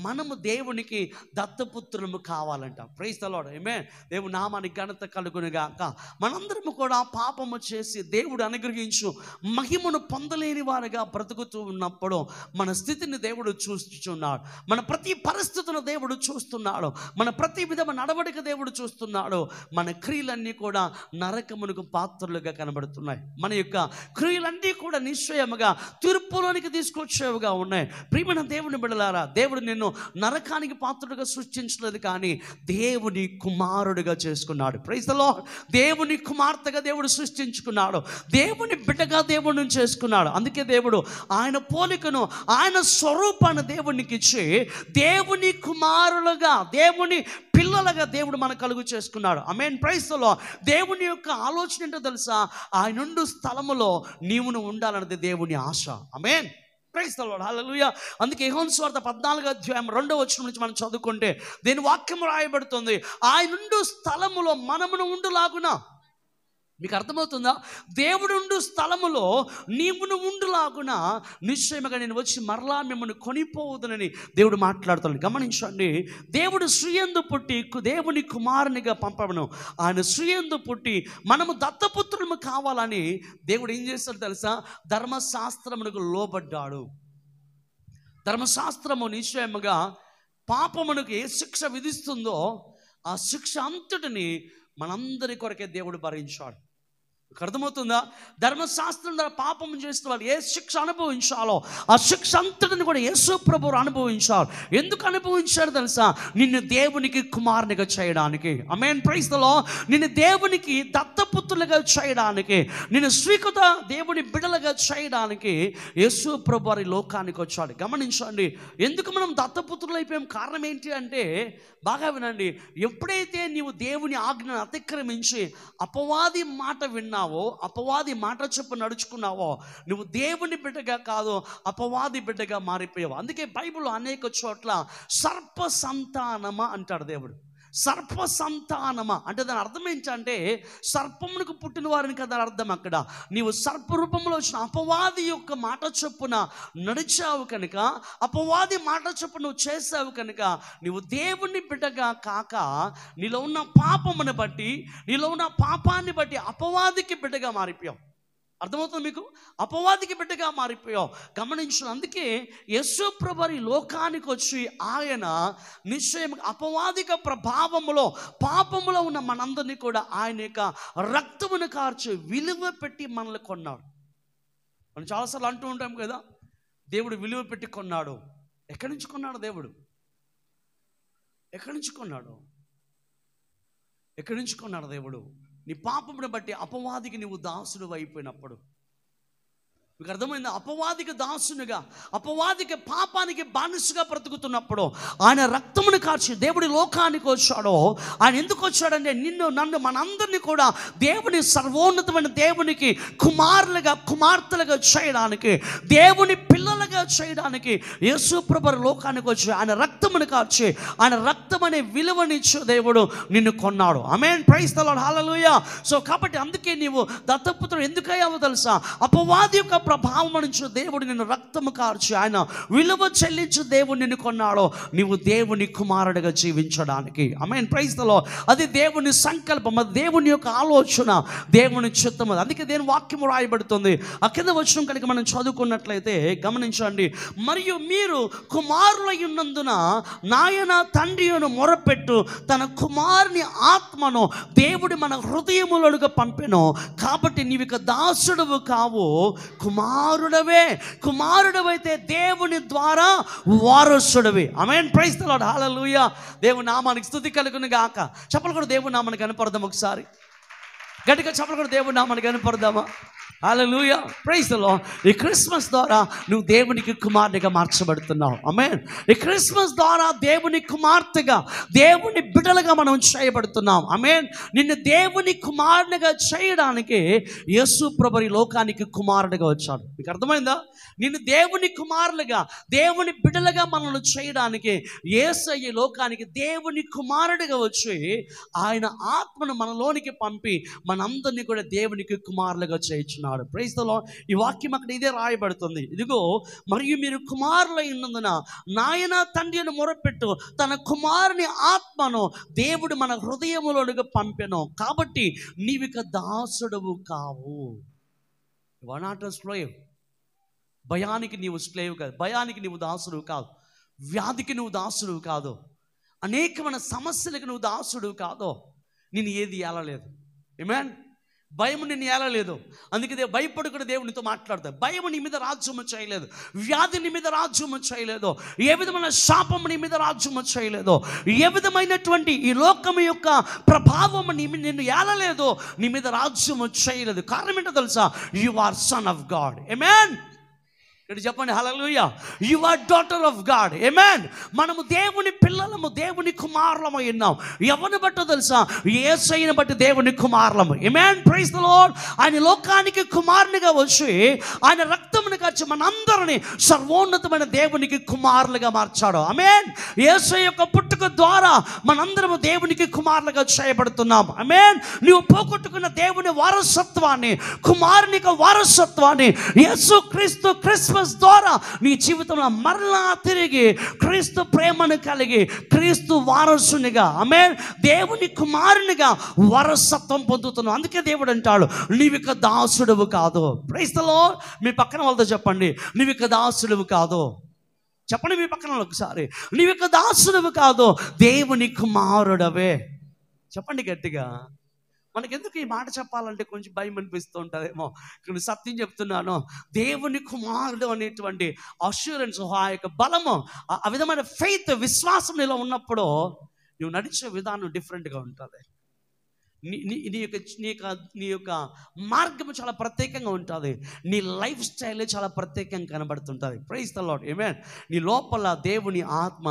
మనము దేవునికి దత్తపుత్రులము కావాలంట. Praise the lord. ఆమేన్. దేవుని నామానికి ఘనత కలుగునుగాక. మనందరము కూడా పాపము చేసి దేవుడు అనుగ్రహించు మహిమను పొందలేని వారుగా బ్రతుకుతూ ఉన్నప్పుడు మన స్థితిని దేవుడు చూస్తున్నాడు. మన ప్రతి పరిస్థితులను దేవుడు చూస్తున్నాడు. మన ప్రతి విధమైన నడవడిక దేవుడు చూస్తున్నాడు. మన క్రియలన్నీ కూడా నరకమునకు పాత్రలుగా కనబడుతున్నాయి. మన యొక్క క్రియలన్నీ కూడా నిశ్చయముగా తీర్పులోనికి తీసుకొచ్చేవిగా ఉన్నాయి. ప్రియమైన దేవుని బిడ్డలారా, దేవుడు నిన్ను నరకానికి పాత్రుడిగా సృష్టించలేదు, కానీ దేవుని కుమారుడిగా చేసుకున్నాడు. Praise the Lord. దేవుని కుమార్తెగా దేవుడు సృష్టించుకున్నాడు, దేవుని బిడ్డగా దేవుడిని చేసుకున్నాడు. అందుకే దేవుడు ఆయన పోలికను, ఆయన స్వరూపాన్ని దేవునికి ఇచ్చి దేవుని కుమారులుగా, దేవుని పిల్లలుగా దేవుడు మనకు కలుగు చేసుకున్నాడు. ఆమేన్. Praise the Lord. దేవుని యొక్క ఆలోచన ఏంటో తెలుసా? ఆయన నుండి స్థలములో నీవును ఉండాలన్నది దేవుని ఆశ. ఆమేన్. Praise the lord. హల్లెలూయా. అందుకే యోహాను సువార్త 14:2 నుంచి మనం చదువుకుంటే దీని వాక్యం రాయబడుతుంది, ఆయన నుండి స్థలములో మనమును ఉండులాగున. మీకు అర్థమవుతుందా? దేవుడు స్థలములో నీవును ఉండులాగున నిశ్చయముగా నేను వచ్చి మరలా మిమ్మల్ని కొనిపోవదునని దేవుడు మాట్లాడుతున్నాడు. గమనించండి, దేవుడు స్త్రీయందు పుట్టి దేవుని కుమారునిగా పంపను. ఆయన స్త్రీయందు పుట్టి మనము దత్తపుత్రులము కావాలని దేవుడు ఏం చేస్తాడు తెలుసా? ధర్మశాస్త్రమునకు లోబడ్డాడు. ధర్మశాస్త్రము నిశ్చయముగా పాపమునకు ఏ శిక్ష విధిస్తుందో ఆ శిక్ష అంతటిని మనందరి కొరకే దేవుడు భరించాడు. అర్థమవుతుందా? ధర్మశాస్త్రం ద్వారా పాపం చేసిన వాళ్ళు ఏ శిక్ష అనుభవించాలో ఆ శిక్ష అంతటిని కూడా యేసు ప్రభువు అనుభవించారు. ఎందుకు అనుభవించారు తెలుసా? నిన్ను దేవునికి కుమారునిగా చేయడానికి. ఆమేన్. Praise the Lord. నిన్ను దేవునికి దత్తపుత్రులుగా చేయడానికి, నిన్ను స్వీకృత దేవుని బిడ్డలుగా చేయడానికి యేసు ప్రభు వారి లోకానికి వచ్చాడు. గమనించండి, ఎందుకు మనం దత్తపుత్రులు అయిపోయాం? కారణం ఏంటి అంటే, బాగా వినండి, ఎప్పుడైతే నీవు దేవుని ఆజ్ఞను అతిక్రమించి అపవాది మాట విన్నావో, అపవాది మాట చెప్పు నడుచుకున్నావో, నువ్వు దేవుని బిడ్డగా కాదు అపవాది బిడ్డగా మారిపోయావు. అందుకే బైబిల్లో అనేక చోట్ల సర్ప సంతానమా అంటాడు దేవుడు. సర్ప సంతానమా అంటే దాని అర్థం ఏంటంటే సర్పమునకు పుట్టిన వారిని కదా అర్థం. అక్కడ నీవు సర్ప రూపంలో వచ్చిన అపవాది యొక్క మాట చొప్పున నడిచావు కనుక, అపవాది మాట చొప్పున నువ్వు చేసావు కనుక, నువ్వు దేవుని బిడ్డగా కాక నీలో ఉన్న పాపమును బట్టి, నీలో ఉన్న పాపాన్ని బట్టి అపవాదికి బిడ్డగా మారిపోయావు. అర్థమవుతుంది మీకు? అపవాదికి బిడ్డగా మారిపోయావు. గమనించు. అందుకే యేసు ప్రభువు లోకానికి వచ్చి ఆయన నిశ్చయం అపవాదిక ప్రభావములో పాపములో ఉన్న మనందరినీ కూడా ఆయన యొక్క రక్తమును కార్చి విలువ పెట్టి మనల్ని కొన్నాడు. మనం చాలాసార్లు అంటూ ఉంటాం కదా, దేవుడు విలువ పెట్టి కొన్నాడు. ఎక్కడి నుంచి కొన్నాడు దేవుడు? ఎక్కడి నుంచి కొన్నాడు? ఎక్కడి నుంచి కొన్నాడు దేవుడు? నీ పాపమును బట్టి అపవాదికి నువ్వు దాసుడు అయిపోయినప్పుడు. మీకు అర్థమైంది? అపవాదికి దాసునిగా, అపవాదికి పాపానికి బానిసగా బ్రతుకుతున్నప్పుడు ఆయన రక్తమును కార్చి దేవుడి లోకానికి వచ్చాడో, ఆయన ఎందుకు వచ్చాడంటే నిన్ను నన్ను మనందరినీ కూడా దేవుని సర్వోన్నతమైన దేవునికి కుమారులుగా కుమార్తెలుగా చేయడానికి, దేవుని పిల్లలుగా చేయడానికి యేసు ప్రభువు లోకానికి వచ్చి ఆయన రక్తమును కార్చి ఆయన రక్తం అనే విలువనిచ్చు దేవుడు నిన్ను కొన్నాడు. ఆమేన్, ప్రైజ్ ది లార్డ్, హల్లెలూయా. సో కాబట్టి అందుకే నీవు దత్తపుత్రుడు ఎందుకయ్యావో తెలుసా? అపవాది యొక్క ప్రభావం నుంచి దేవుడు నిన్ను రక్తము కార్చి ఆయన విలువ చెల్లించు దేవుడు నిన్ను కొన్నాడో నీవు దేవుని కుమారుడిగా జీవించడానికి. ఆమేన్, ప్రైజ్ ది లార్డ్. అది దేవుని సంకల్పం, అది దేవుని యొక్క ఆలోచన, దేవుని చిత్తం. అందుకే దేవుని వాక్యము రాయబడుతుంది. ఆ కింద వచనం కనుక మనం చదువుకున్నట్లయితే గమనించండి. మరియు మీరు కుమారులై ఉన్నందున నాయన తండ్రి అని మొరపెట్టు తన కుమారుని ఆత్మను దేవుడు మన హృదయములోనుగా పంపెను. కాబట్టి నీవిక దాసుడవు కావు, కుమారుడవే. కుమారుడవైతే దేవుని ద్వారా వారసుడవి. ఆమేన్, ప్రైజ్ ది లార్డ్, హల్లెలూయా. దేవుని నామానికి స్తుతి కలుగును గాక. చెప్పలు కూడా దేవుని నామానికి కనపడదాం. ఒకసారి గట్టిగా చెప్పలు కూడా దేవుని నామానికి కనపడదామా? హల్లెలూయా, ప్రైజ్ ది లార్డ్. ఈ క్రిస్మస్ ద్వారా నువ్వు దేవునికి కుమారుడిగా మార్చబడుతున్నావు. ఆమేన్. ఈ క్రిస్మస్ ద్వారా దేవుని కుమార్తెగా, దేవుని బిడ్డలుగా మనం చేయబడుతున్నాం. ఆమేన్. నిన్ను దేవుని కుమారునిగా చేయడానికి యేసు ప్రభువు ఈ లోకానికి కుమారుడిగా వచ్చాడు. మీకు అర్థమైందా? నిన్ను దేవుని కుమారులుగా, దేవుని బిడ్డలుగా మనల్ని చేయడానికి యేసయ్య ఈ లోకానికి దేవుని కుమారుడిగా వచ్చి ఆయన ఆత్మను మనలోనికి పంపి మనందరినీ కూడా దేవునికి కుమారులుగా చేయించున్నాడు. Praise the lord. ఈ వాక్యం అక్కడ ఇదే రాయబడుతుంది. ఇదిగో, మరియు మీరు కుమారులై ఉన్నందున నాయన తండ్రి అని మొరపెట్టు తన కుమారుని ఆత్మను దేవుడు మన హృదయములోనికి పంపెను. కాబట్టి నీవిక దాసుడవు కావు. You are not a slave. భయానికి నీవు స్లేవ్ కాదు, భయానికి నీవు దాసుడు కాదు, వ్యాధికి నువ్వు దాసుడు కాదు, అనేకమైన సమస్యలకు నువ్వు దాసుడు కాదు. నేను ఏది ఏలలేదు. ఆమేన్. భయం నిన్ను ఏలలేదు. అందుకే భయపడుకుని దేవునితో మాట్లాడతాడు. భయం నీ మీద రాజ్యము చేయలేదు, వ్యాధి నీ మీద రాజ్యము చేయలేదు, ఏ విధమైన శాపం నీ మీద రాజ్యము చేయలేదు, ఏ విధమైనటువంటి ఈ లోకము యొక్క ప్రభావం నిన్ను ఏలలేదు, నీ మీద రాజ్యము చేయలేదు. కారణం ఏంటో తెలుసా? You are son of God. ఆమేన్. ఇక్కడ చెప్పండి, హల్లెలూయా. You are daughter of God. ఆమేన్. మనము దేవుని పిల్లలము, దేవుని కుమారులము ఉన్నాం. ఎవరిని బట్టో తెలుసా? యేసయ్యను బట్టి దేవుని కుమారులము. ఆమేన్, ప్రైజ్ ది లార్డ్. ఆయన లోకానికి కుమారునిగా వచ్చి ఆయన రక్తమును కార్చి మనందరినీ సర్వోన్నతమైన దేవునికి కుమారులుగా మార్చాడు. ఆమేన్. యేసయ్య యొక్క పుట్టుక ద్వారా మనందరము దేవునికి కుమారులుగా చేయబడుతున్నాం. ఆమేన్. నీవు పోగొట్టుకున్న దేవుని వారసత్వాన్ని, కుమారునికి వారసత్వాన్ని యేసు క్రీస్తు క్రిస్మస్ ద్వారా నీ జీవితంలో మరలా తిరిగి క్రీస్తు ప్రేమను కలిగి క్రీస్తు వారసునిగా, ఆమేన్, దేవుని కుమారునిగా వారసత్వం పొందుతున్నావు. అందుకే దేవుడు అంటాడు, నీవిక దాసుడువు కాదు. Praise the lord. మీ పక్కన వాళ్ళతో చెప్పండి, నీవిక దాసుడువు కాదు. చెప్పండి మీ పక్కన ఒకసారి, నీవిక దాసుడువు కాదు, దేవుని కుమారుడవే. చెప్పండి గట్టిగా. మనకెందుకు ఈ మాట చెప్పాలంటే కొంచెం భయం అనిపిస్తూ ఉంటుందేమో. ఇక్కడ సత్యం చెప్తున్నాను, దేవుని కుమారుడు అనేటువంటి అష్యూరెన్స్, ఆ యొక్క బలము, ఆ విధమైన ఫెయిత్, విశ్వాసం నీలో ఉన్నప్పుడు నువ్వు నడిచే విధానం డిఫరెంట్గా ఉంటుంది. నీ యొక్క మార్గం చాలా ప్రత్యేకంగా ఉంటుంది. నీ లైఫ్ స్టైల్ చాలా ప్రత్యేకంగా కనబడుతుంటుంది. Praise the lord. ఆమేన్. నీ లోపల దేవుని ఆత్మ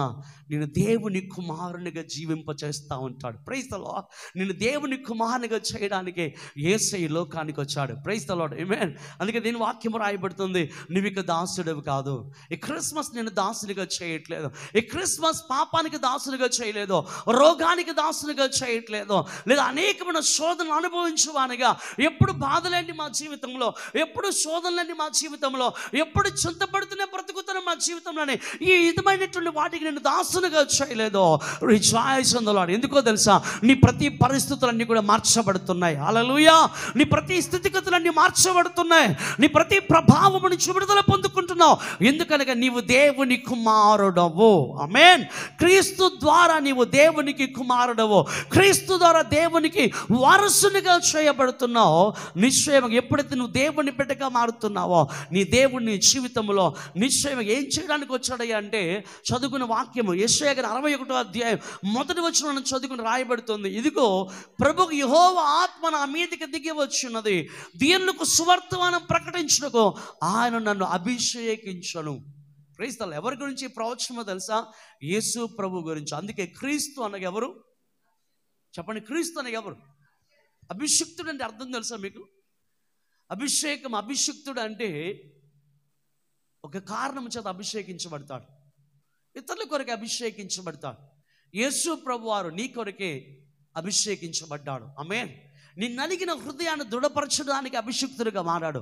నేను దేవుని కుమారునిగా జీవింపచేస్తూ ఉంటాడు. Praise the Lord. నేను దేవుని కుమారునిగా చేయడానికి యేసయ్య లోకానికి వచ్చాడు. Praise the lord. ఆమేన్. అందుకే దీని వాక్యం రాయబడుతుంది, నువ్విక దాసుడివి కాదు. ఈ క్రిస్మస్ నేను దాసునిగా చేయట్లేదు. ఈ క్రిస్మస్ పాపానికి దాసునిగా చేయలేదు, రోగానికి దాసునిగా చేయట్లేదు, లేదా అనేక శోధనలు అనుభవించువానిగా, ఎప్పుడు బాధలేండి మా జీవితంలో, ఎప్పుడు శోధనలేండి మా జీవితంలో, ఎప్పుడు చింతపడుతూనే బ్రతుకుతున్న మా జీవితంలోనే ఈ విధమైనటువంటి వాటికి నేను దాసునిగా చేయలేదు. Rejoice in the lord. ఎందుకో తెలుసా? నీ ప్రతి పరిస్థితులన్నీ కూడా మార్చబడుతున్నాయి. హల్లెలూయా. నీ ప్రతి స్థితిగతులన్నీ మార్చబడుతున్నాయి. నీ ప్రతి ప్రభావం నుంచి విడుదల పొందుకుంటున్నావు. ఎందుకనగా నీవు దేవుని కుమారుడవు. ఆమేన్. క్రీస్తు ద్వారా నీవు దేవునికి కుమారుడవు. క్రీస్తు ద్వారా దేవునికి వారసునిగా చేయబడుతున్నావు. నిశ్చయంగా ఎప్పుడైతే నువ్వు దేవుని బిడ్డగా మారుతున్నావో నీ దేవుని జీవితంలో నిశ్చయంగా ఏం చేయడానికి వచ్చాడయ్యా అంటే, చదువుకున్న వాక్యము యెషయా 61వ అధ్యాయం మొదటి వచనం చదువుకుని రాయబడుతుంది, ఇదిగో ప్రభువు యెహోవా ఆత్మ నా మీదకి దిగి వచ్చున్నది, దీనులకు సువర్తమానం ప్రకటించుటకు ఆయన నన్ను అభిషేకించను. Praise the lord. ఎవరి గురించి ప్రవచనమో తెలుసా? యేసు ప్రభు గురించి. అందుకే క్రీస్తు అనగా ఎవరు చెప్పండి? క్రీస్తు అనగా ఎవరు? అభిషిక్తుడు అంటే అర్థం తెలుసా మీకు? అభిషేకం, అభిషిక్తుడు అంటే ఒక కారణం చేత అభిషేకించబడతాడు, ఇతరుల కొరకే అభిషేకించబడతాడు. యేసు ప్రభు వారు నీ కొరకే అభిషేకించబడ్డాడు. ఆమేన్. నీ నలిగిన హృదయాన్ని దృఢపరచడానికి అభిషిక్తుడిగా మారాడు.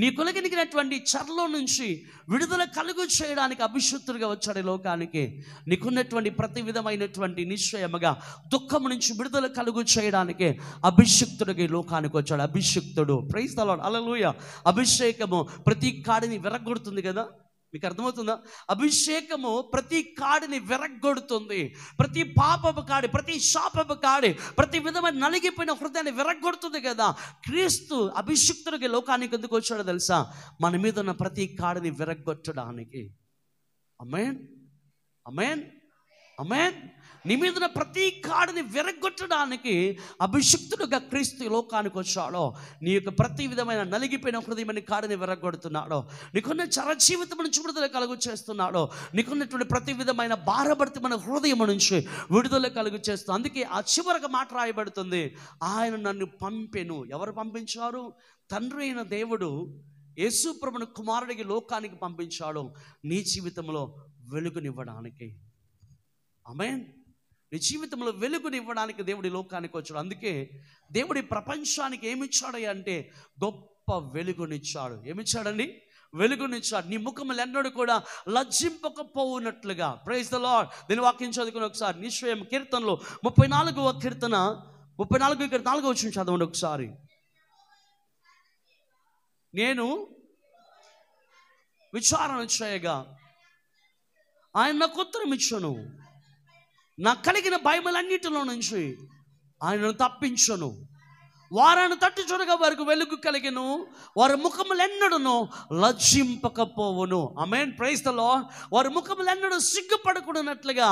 నీ కొలిగినటువంటి చెరలో నుంచి విడుదల కలుగు చేయడానికి అభిషిక్తుడిగా వచ్చాడు ఈ లోకానికి. నీకున్నటువంటి ప్రతి విధమైనటువంటి నిశ్చయముగా దుఃఖం నుంచి విడుదల కలుగు చేయడానికి అభిషిక్తుడిగా ఈ లోకానికి వచ్చాడు. అభిషిక్తుడు. Praise the lord. హల్లెలూయా. అభిషేకము ప్రతి కాడిని విరగొడుతుంది కదా, మీకు అర్థమవుతుందా? అభిషేకము ప్రతి కాడిని విరగ్గొడుతుంది. ప్రతి పాపపు కాడి, ప్రతి శాపపు కాడి, ప్రతి విధమైన నలిగిపోయిన హృదయాన్ని విరగ్గొడుతుంది కదా. క్రీస్తు అభిషిక్తుడికి లోకానికి ఎందుకు వచ్చాడో తెలుసా? మన మీద ఉన్న ప్రతి కాడిని విరగ్గొట్టడానికి. ఆమేన్, ఆమేన్, ఆమేన్. నీ మీద ఉన్న ప్రతి కాడిని విరగొట్టడానికి అభిషిక్తుడుగా క్రీస్తు లోకానికి వచ్చాడో. నీ యొక్క ప్రతి విధమైన నలిగిపోయిన హృదయమైన కాడిని విరగొడుతున్నాడో. నీకున్న చరజీవితం నుంచి విడుదల కలుగు చేస్తున్నాడో. నీకున్నటువంటి ప్రతి విధమైన భారభరితమైన హృదయం నుంచి విడుదల కలుగు చేస్తూ. అందుకే ఆ చివరికి మాట రాయబడుతుంది, ఆయన నన్ను పంపెను. ఎవరు పంపించారు? తండ్రి అయిన దేవుడు యేసు ప్రభువును కుమారుడికి లోకానికి పంపించాడు నీ జీవితంలో వెలుగునివ్వడానికి. ఆమేన్. నీ జీవితంలో వెలుగునివ్వడానికి దేవుడి లోకానికి వచ్చాడు. అందుకే దేవుడి ప్రపంచానికి ఏమిచ్చాడు అంటే గొప్ప వెలుగునిచ్చాడు. ఏమిచ్చాడండి? వెలుగునిచ్చాడు. నీ ముఖములు ఎన్నడూ కూడా లజ్జింపకపోవునట్లుగా. Praise the lord. దీని వాక్యం చదువుకుని ఒకసారి నిశ్చయం కీర్తనలో 34వ కీర్తన 34వ వచనం చదవండి ఒకసారి. నేను విచారణ చేయగా ఆయన నాకు ఉత్తరం ఇచ్చును, నాకు కలిగిన భయములన్నిటిలో నుంచి ఆయనను తప్పించును. వారిని తట్టి చూడగా వారికి వెలుగు కలిగెను, వారి ముఖములు ఎన్నడూను లజ్జింపకపోవును. ఆమేన్. Praise the Lord. వారి ముఖములు ఎన్నడూ సిగ్గుపడకూడనట్లుగా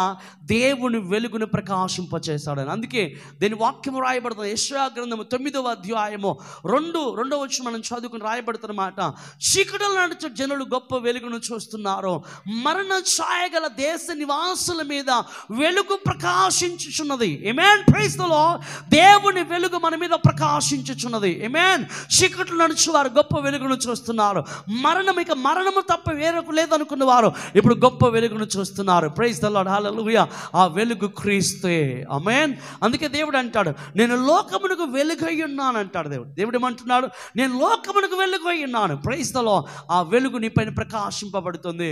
దేవుని వెలుగును ప్రకాశింపచేశాడు. అందుకే దీని వాక్యం రాయబడుతుంది యెషయా గ్రంథము 9వ అధ్యాయము 2వ వచనం మనం చదువుకుని రాయబడుతున్న మాట, చీకటిలో నడుచు జనులు గొప్ప వెలుగును చూస్తున్నారు, మరణ ఛాయ గల దేశ నివాసుల మీద వెలుగు ప్రకాశించుచున్నది. ఆమేన్. Praise the Lord. దేవుని వెలుగు మన మీద ప్రకాశించుచున్నది. ఆమేన్. చీకట్లు నడుచు వారు గొప్ప వెలుగును చూస్తున్నారు. ఇక మరణము తప్ప వేరొక లేదనుకున్న వారు ఇప్పుడు గొప్ప వెలుగును చూస్తున్నారు. Praise the lord. హల్లెలూయా. ఆ వెలుగు క్రీస్తే. ఆమేన్. అందుకే దేవుడు అంటాడు, నేను లోకమునకు వెలుగై ఉన్నాను అంటాడు దేవుడు. దేవుడు ఏమంటున్నాడు? నేను లోకమునకు వెలుగై ఉన్నాను. Praise the Lord. ఆ వెలుగు నీ పైన ప్రకాశింపబడుతుంది.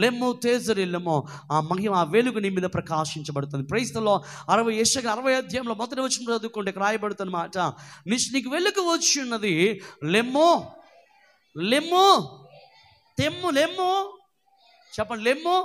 లెమ్ము తేజరిల్లెము. ఆ మహిమ, ఆ వెలుగు నీ మీద ప్రకాశించబడుతుంది. Praise the lord. యెషయా 60వ అధ్యాయంలో మొదటి వచనం చదువుకుంటే రాయబడుతున్న మాట, నీకు వెలుగు వచ్చి ఉన్నది, లెమ్ము లెమ్ము తెమ్ము లెమ్ము. చెప్పండి, లెమ్ము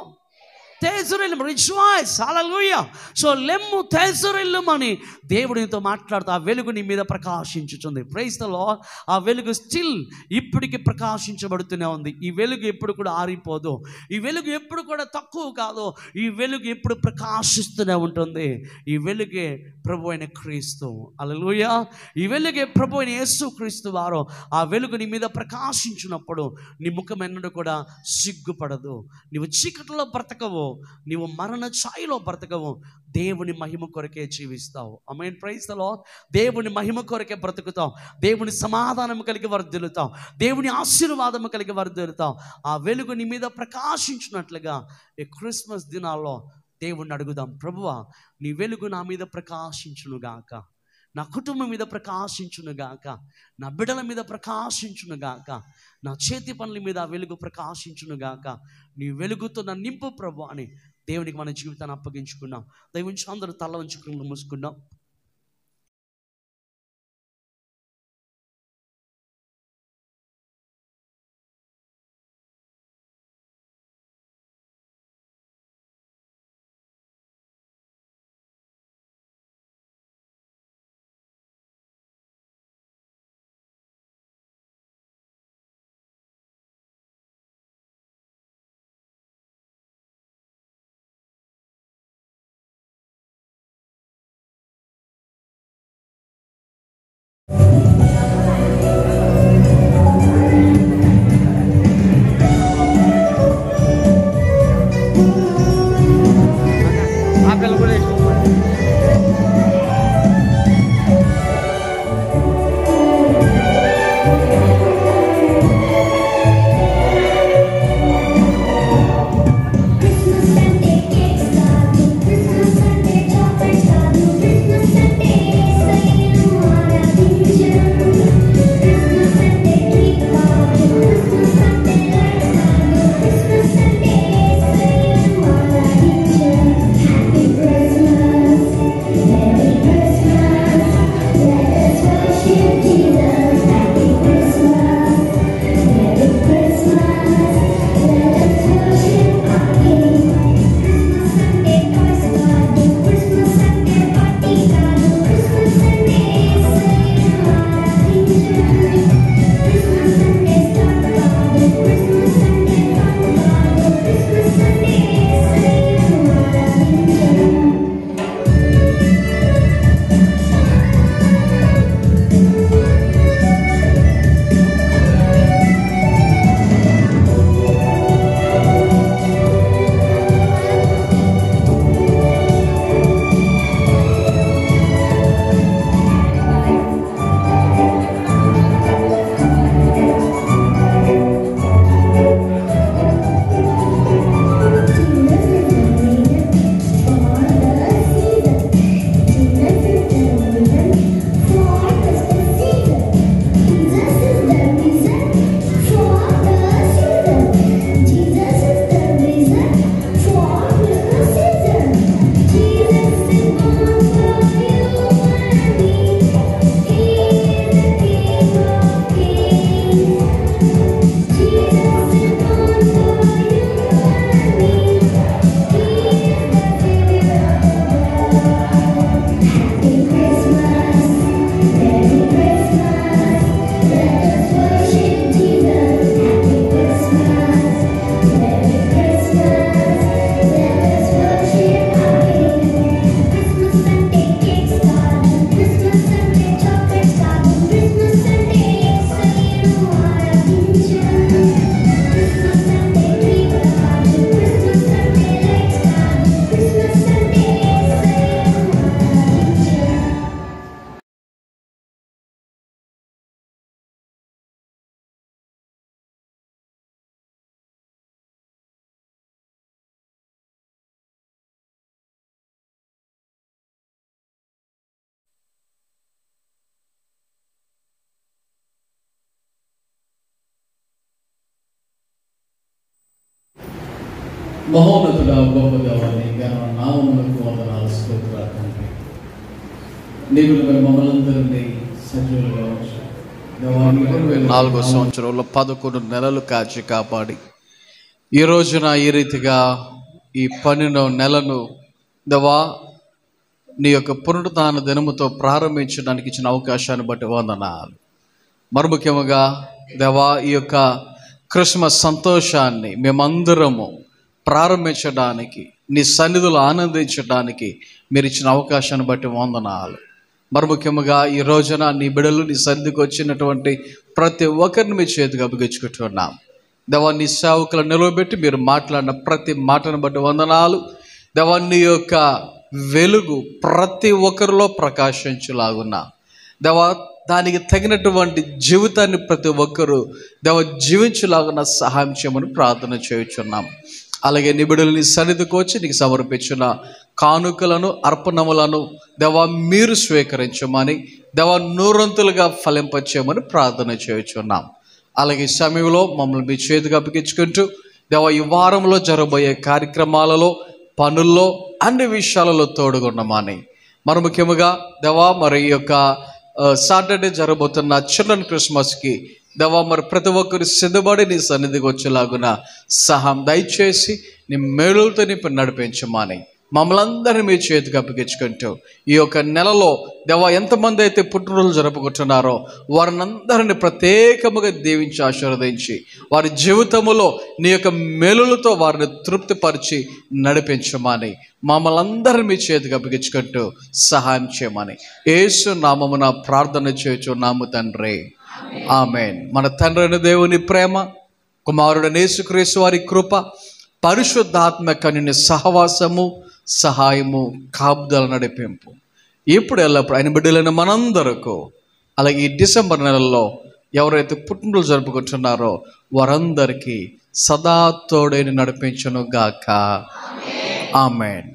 తేజరిల్లుము. రిజాయిస్. హల్లెలూయా. సో లెమ్ము తేజరిల్లుమని దేవుడు నీతో మాట్లాడుతూ ఆ వెలుగు నీ మీద ప్రకాశించుతుంది. Praise the Lord. ఆ వెలుగు స్టిల్ ఇప్పటికి ప్రకాశించబడుతూనే ఉంది. ఈ వెలుగు ఎప్పుడు కూడా ఆరిపోదు. ఈ వెలుగు ఎప్పుడు కూడా తక్కువ కాదు. ఈ వెలుగు ఎప్పుడు ప్రకాశిస్తూనే ఉంటుంది. ఈ వెలుగే ప్రభు అయిన క్రీస్తు. హల్లెలూయా. ఈ వెలుగే ప్రభు అయిన యేసు క్రీస్తు వారు. ఆ వెలుగు నీ మీద ప్రకాశించినప్పుడు నీ ముఖం ఎన్నడూ కూడా సిగ్గుపడదు. నీవు చీకటిలో బ్రతకవు, నీవు మరణ ఛాయలో బ్రతకవు, దేవుని మహిమ కొరకే జీవిస్తావు. ఆమేన్. Praise the Lord. దేవుని మహిమ కొరకే బ్రతుకుతావు. దేవుని సమాధానం కలిగి వర్ధిల్లుతావు. దేవుని ఆశీర్వాదము కలిగి వర్ధిల్లుతావు. ఆ వెలుగు నీ మీద ప్రకాశించినట్లుగా ఈ క్రిస్మస్ దినాల్లో దేవుణ్ణి అడుగుదాం, ప్రభువా నీ వెలుగు నా మీద ప్రకాశించునుగాక, నా కుటుంబం మీద ప్రకాశించునుగాక, నా బిడ్డల మీద ప్రకాశించునుగాక, నా చేతి పనుల మీద వెలుగు ప్రకాశించునుగాక. నీ వెలుగుతో నా నింపు ప్రభు అని దేవునికి మన జీవితాన్ని అప్పగించుకున్నాం. దయవుంచి అందరూ తల వంచుకుని మూసుకున్నాం. మహోన్నతుడ గొప్ప దేవాన్ని నామములకు వందనాలు స్తోత్రాలు తండ్రి. నీవు మమ్మల్ని అందరినీ సజీవులుగా ఉంచు. 4వ సంవత్సరంలో 11 నెలలు కాచి కాపాడి ఈ రోజున ఈ రీతిగా ఈ 12వ నెలను దేవా నీ యొక్క పునరుత్థాన దినముతో ప్రారంభించడానికి ఇచ్చిన అవకాశాన్ని బట్టి వందనాలు. మరి ముఖ్యంగా దేవా ఈ యొక్క క్రిస్మస్ సంతోషాన్ని మేమందరము ప్రారంభించడానికి, నీ సన్నిధిలో ఆనందించడానికి మీరు ఇచ్చిన అవకాశాన్ని బట్టి వందనాలు. మరి ముఖ్యంగా ఈ రోజున నీ బిడ్డలు నీ సన్నిధికి వచ్చినటువంటి ప్రతి ఒక్కరిని మీ చేతికి అప్పగించుకుంటున్నాం. దేవా నీ సేవకులను నిలవబెట్టి మీరు మాట్లాడిన ప్రతి మాటను బట్టి వందనాలు. దేవా నీ యొక్క వెలుగు ప్రతి ఒక్కరిలో ప్రకాశించులాగున్నా దేవా దానికి తగినటువంటి జీవితాన్ని ప్రతి ఒక్కరూ దేవ జీవించులాగున్న సహాయం చేయమని ప్రార్థన చేయుచున్నాం. అలాగే నిబిడుల్ని సన్నిధికి వచ్చి నీకు సమర్పించిన కానుకలను అర్పణములను దేవా మీరు స్వీకరించమని, దేవా నూరంతులుగా ఫలింపచేయమని ప్రార్థన చేయుచున్నాం. అలాగే ఈ సమయంలో మమ్మల్ని మీ చేతికి అప్పగించుకుంటూ దేవా ఈ వారంలో జరగబోయే కార్యక్రమాలలో, పనుల్లో, అన్ని విషయాలలో తోడుగుండమని, మరి ముఖ్యంగా దేవా మరి ఈ యొక్క సాటర్డే జరగబోతున్న చిల్డ్రన్ క్రిస్మస్కి దేవా మరి ప్రతి ఒక్కరు సిద్ధపడి నీ సన్నిధికి వచ్చేలాగున సహాయం దయచేసి నీ మేలులతో నింపి నడిపించమని మమ్మల్ని అందరినీ మీ చేతికి అప్పగించుకుంటూ ఈ యొక్క నెలలో దేవా ఎంతమంది అయితే పుట్టినరోజులు జరుపుకుంటున్నారో వారిని అందరినీ ప్రత్యేకముగా దీవించి ఆశీర్వదించి వారి జీవితములో నీ యొక్క మేలులతో వారిని తృప్తిపరిచి నడిపించమని మమ్మల్ని అందరినీ మీ చేతికి అప్పగించుకుంటూ సహాయం చేయమని యేసు నామమున ప్రార్థన చేయుచున్నాము తండ్రి, ఆమేన్. మన తండ్రి అయిన దేవుని ప్రేమ, కుమారుడైన యేసుక్రీస్తు వారి కృప, పరిశుద్ధాత్మ కన్యని సహవాసము, సహాయము, కాపుదల, నడిపింపు ఇప్పుడు ఎల్లప్పుడు ఆయన బిడ్డలైన మనందరకు, అలాగే ఈ డిసెంబర్ నెలలో ఎవరైతే పుట్టినరోజు జరుపుకుంటున్నారో వారందరికీ సదా తోడైన నడిపించును గాక. ఆమేన్.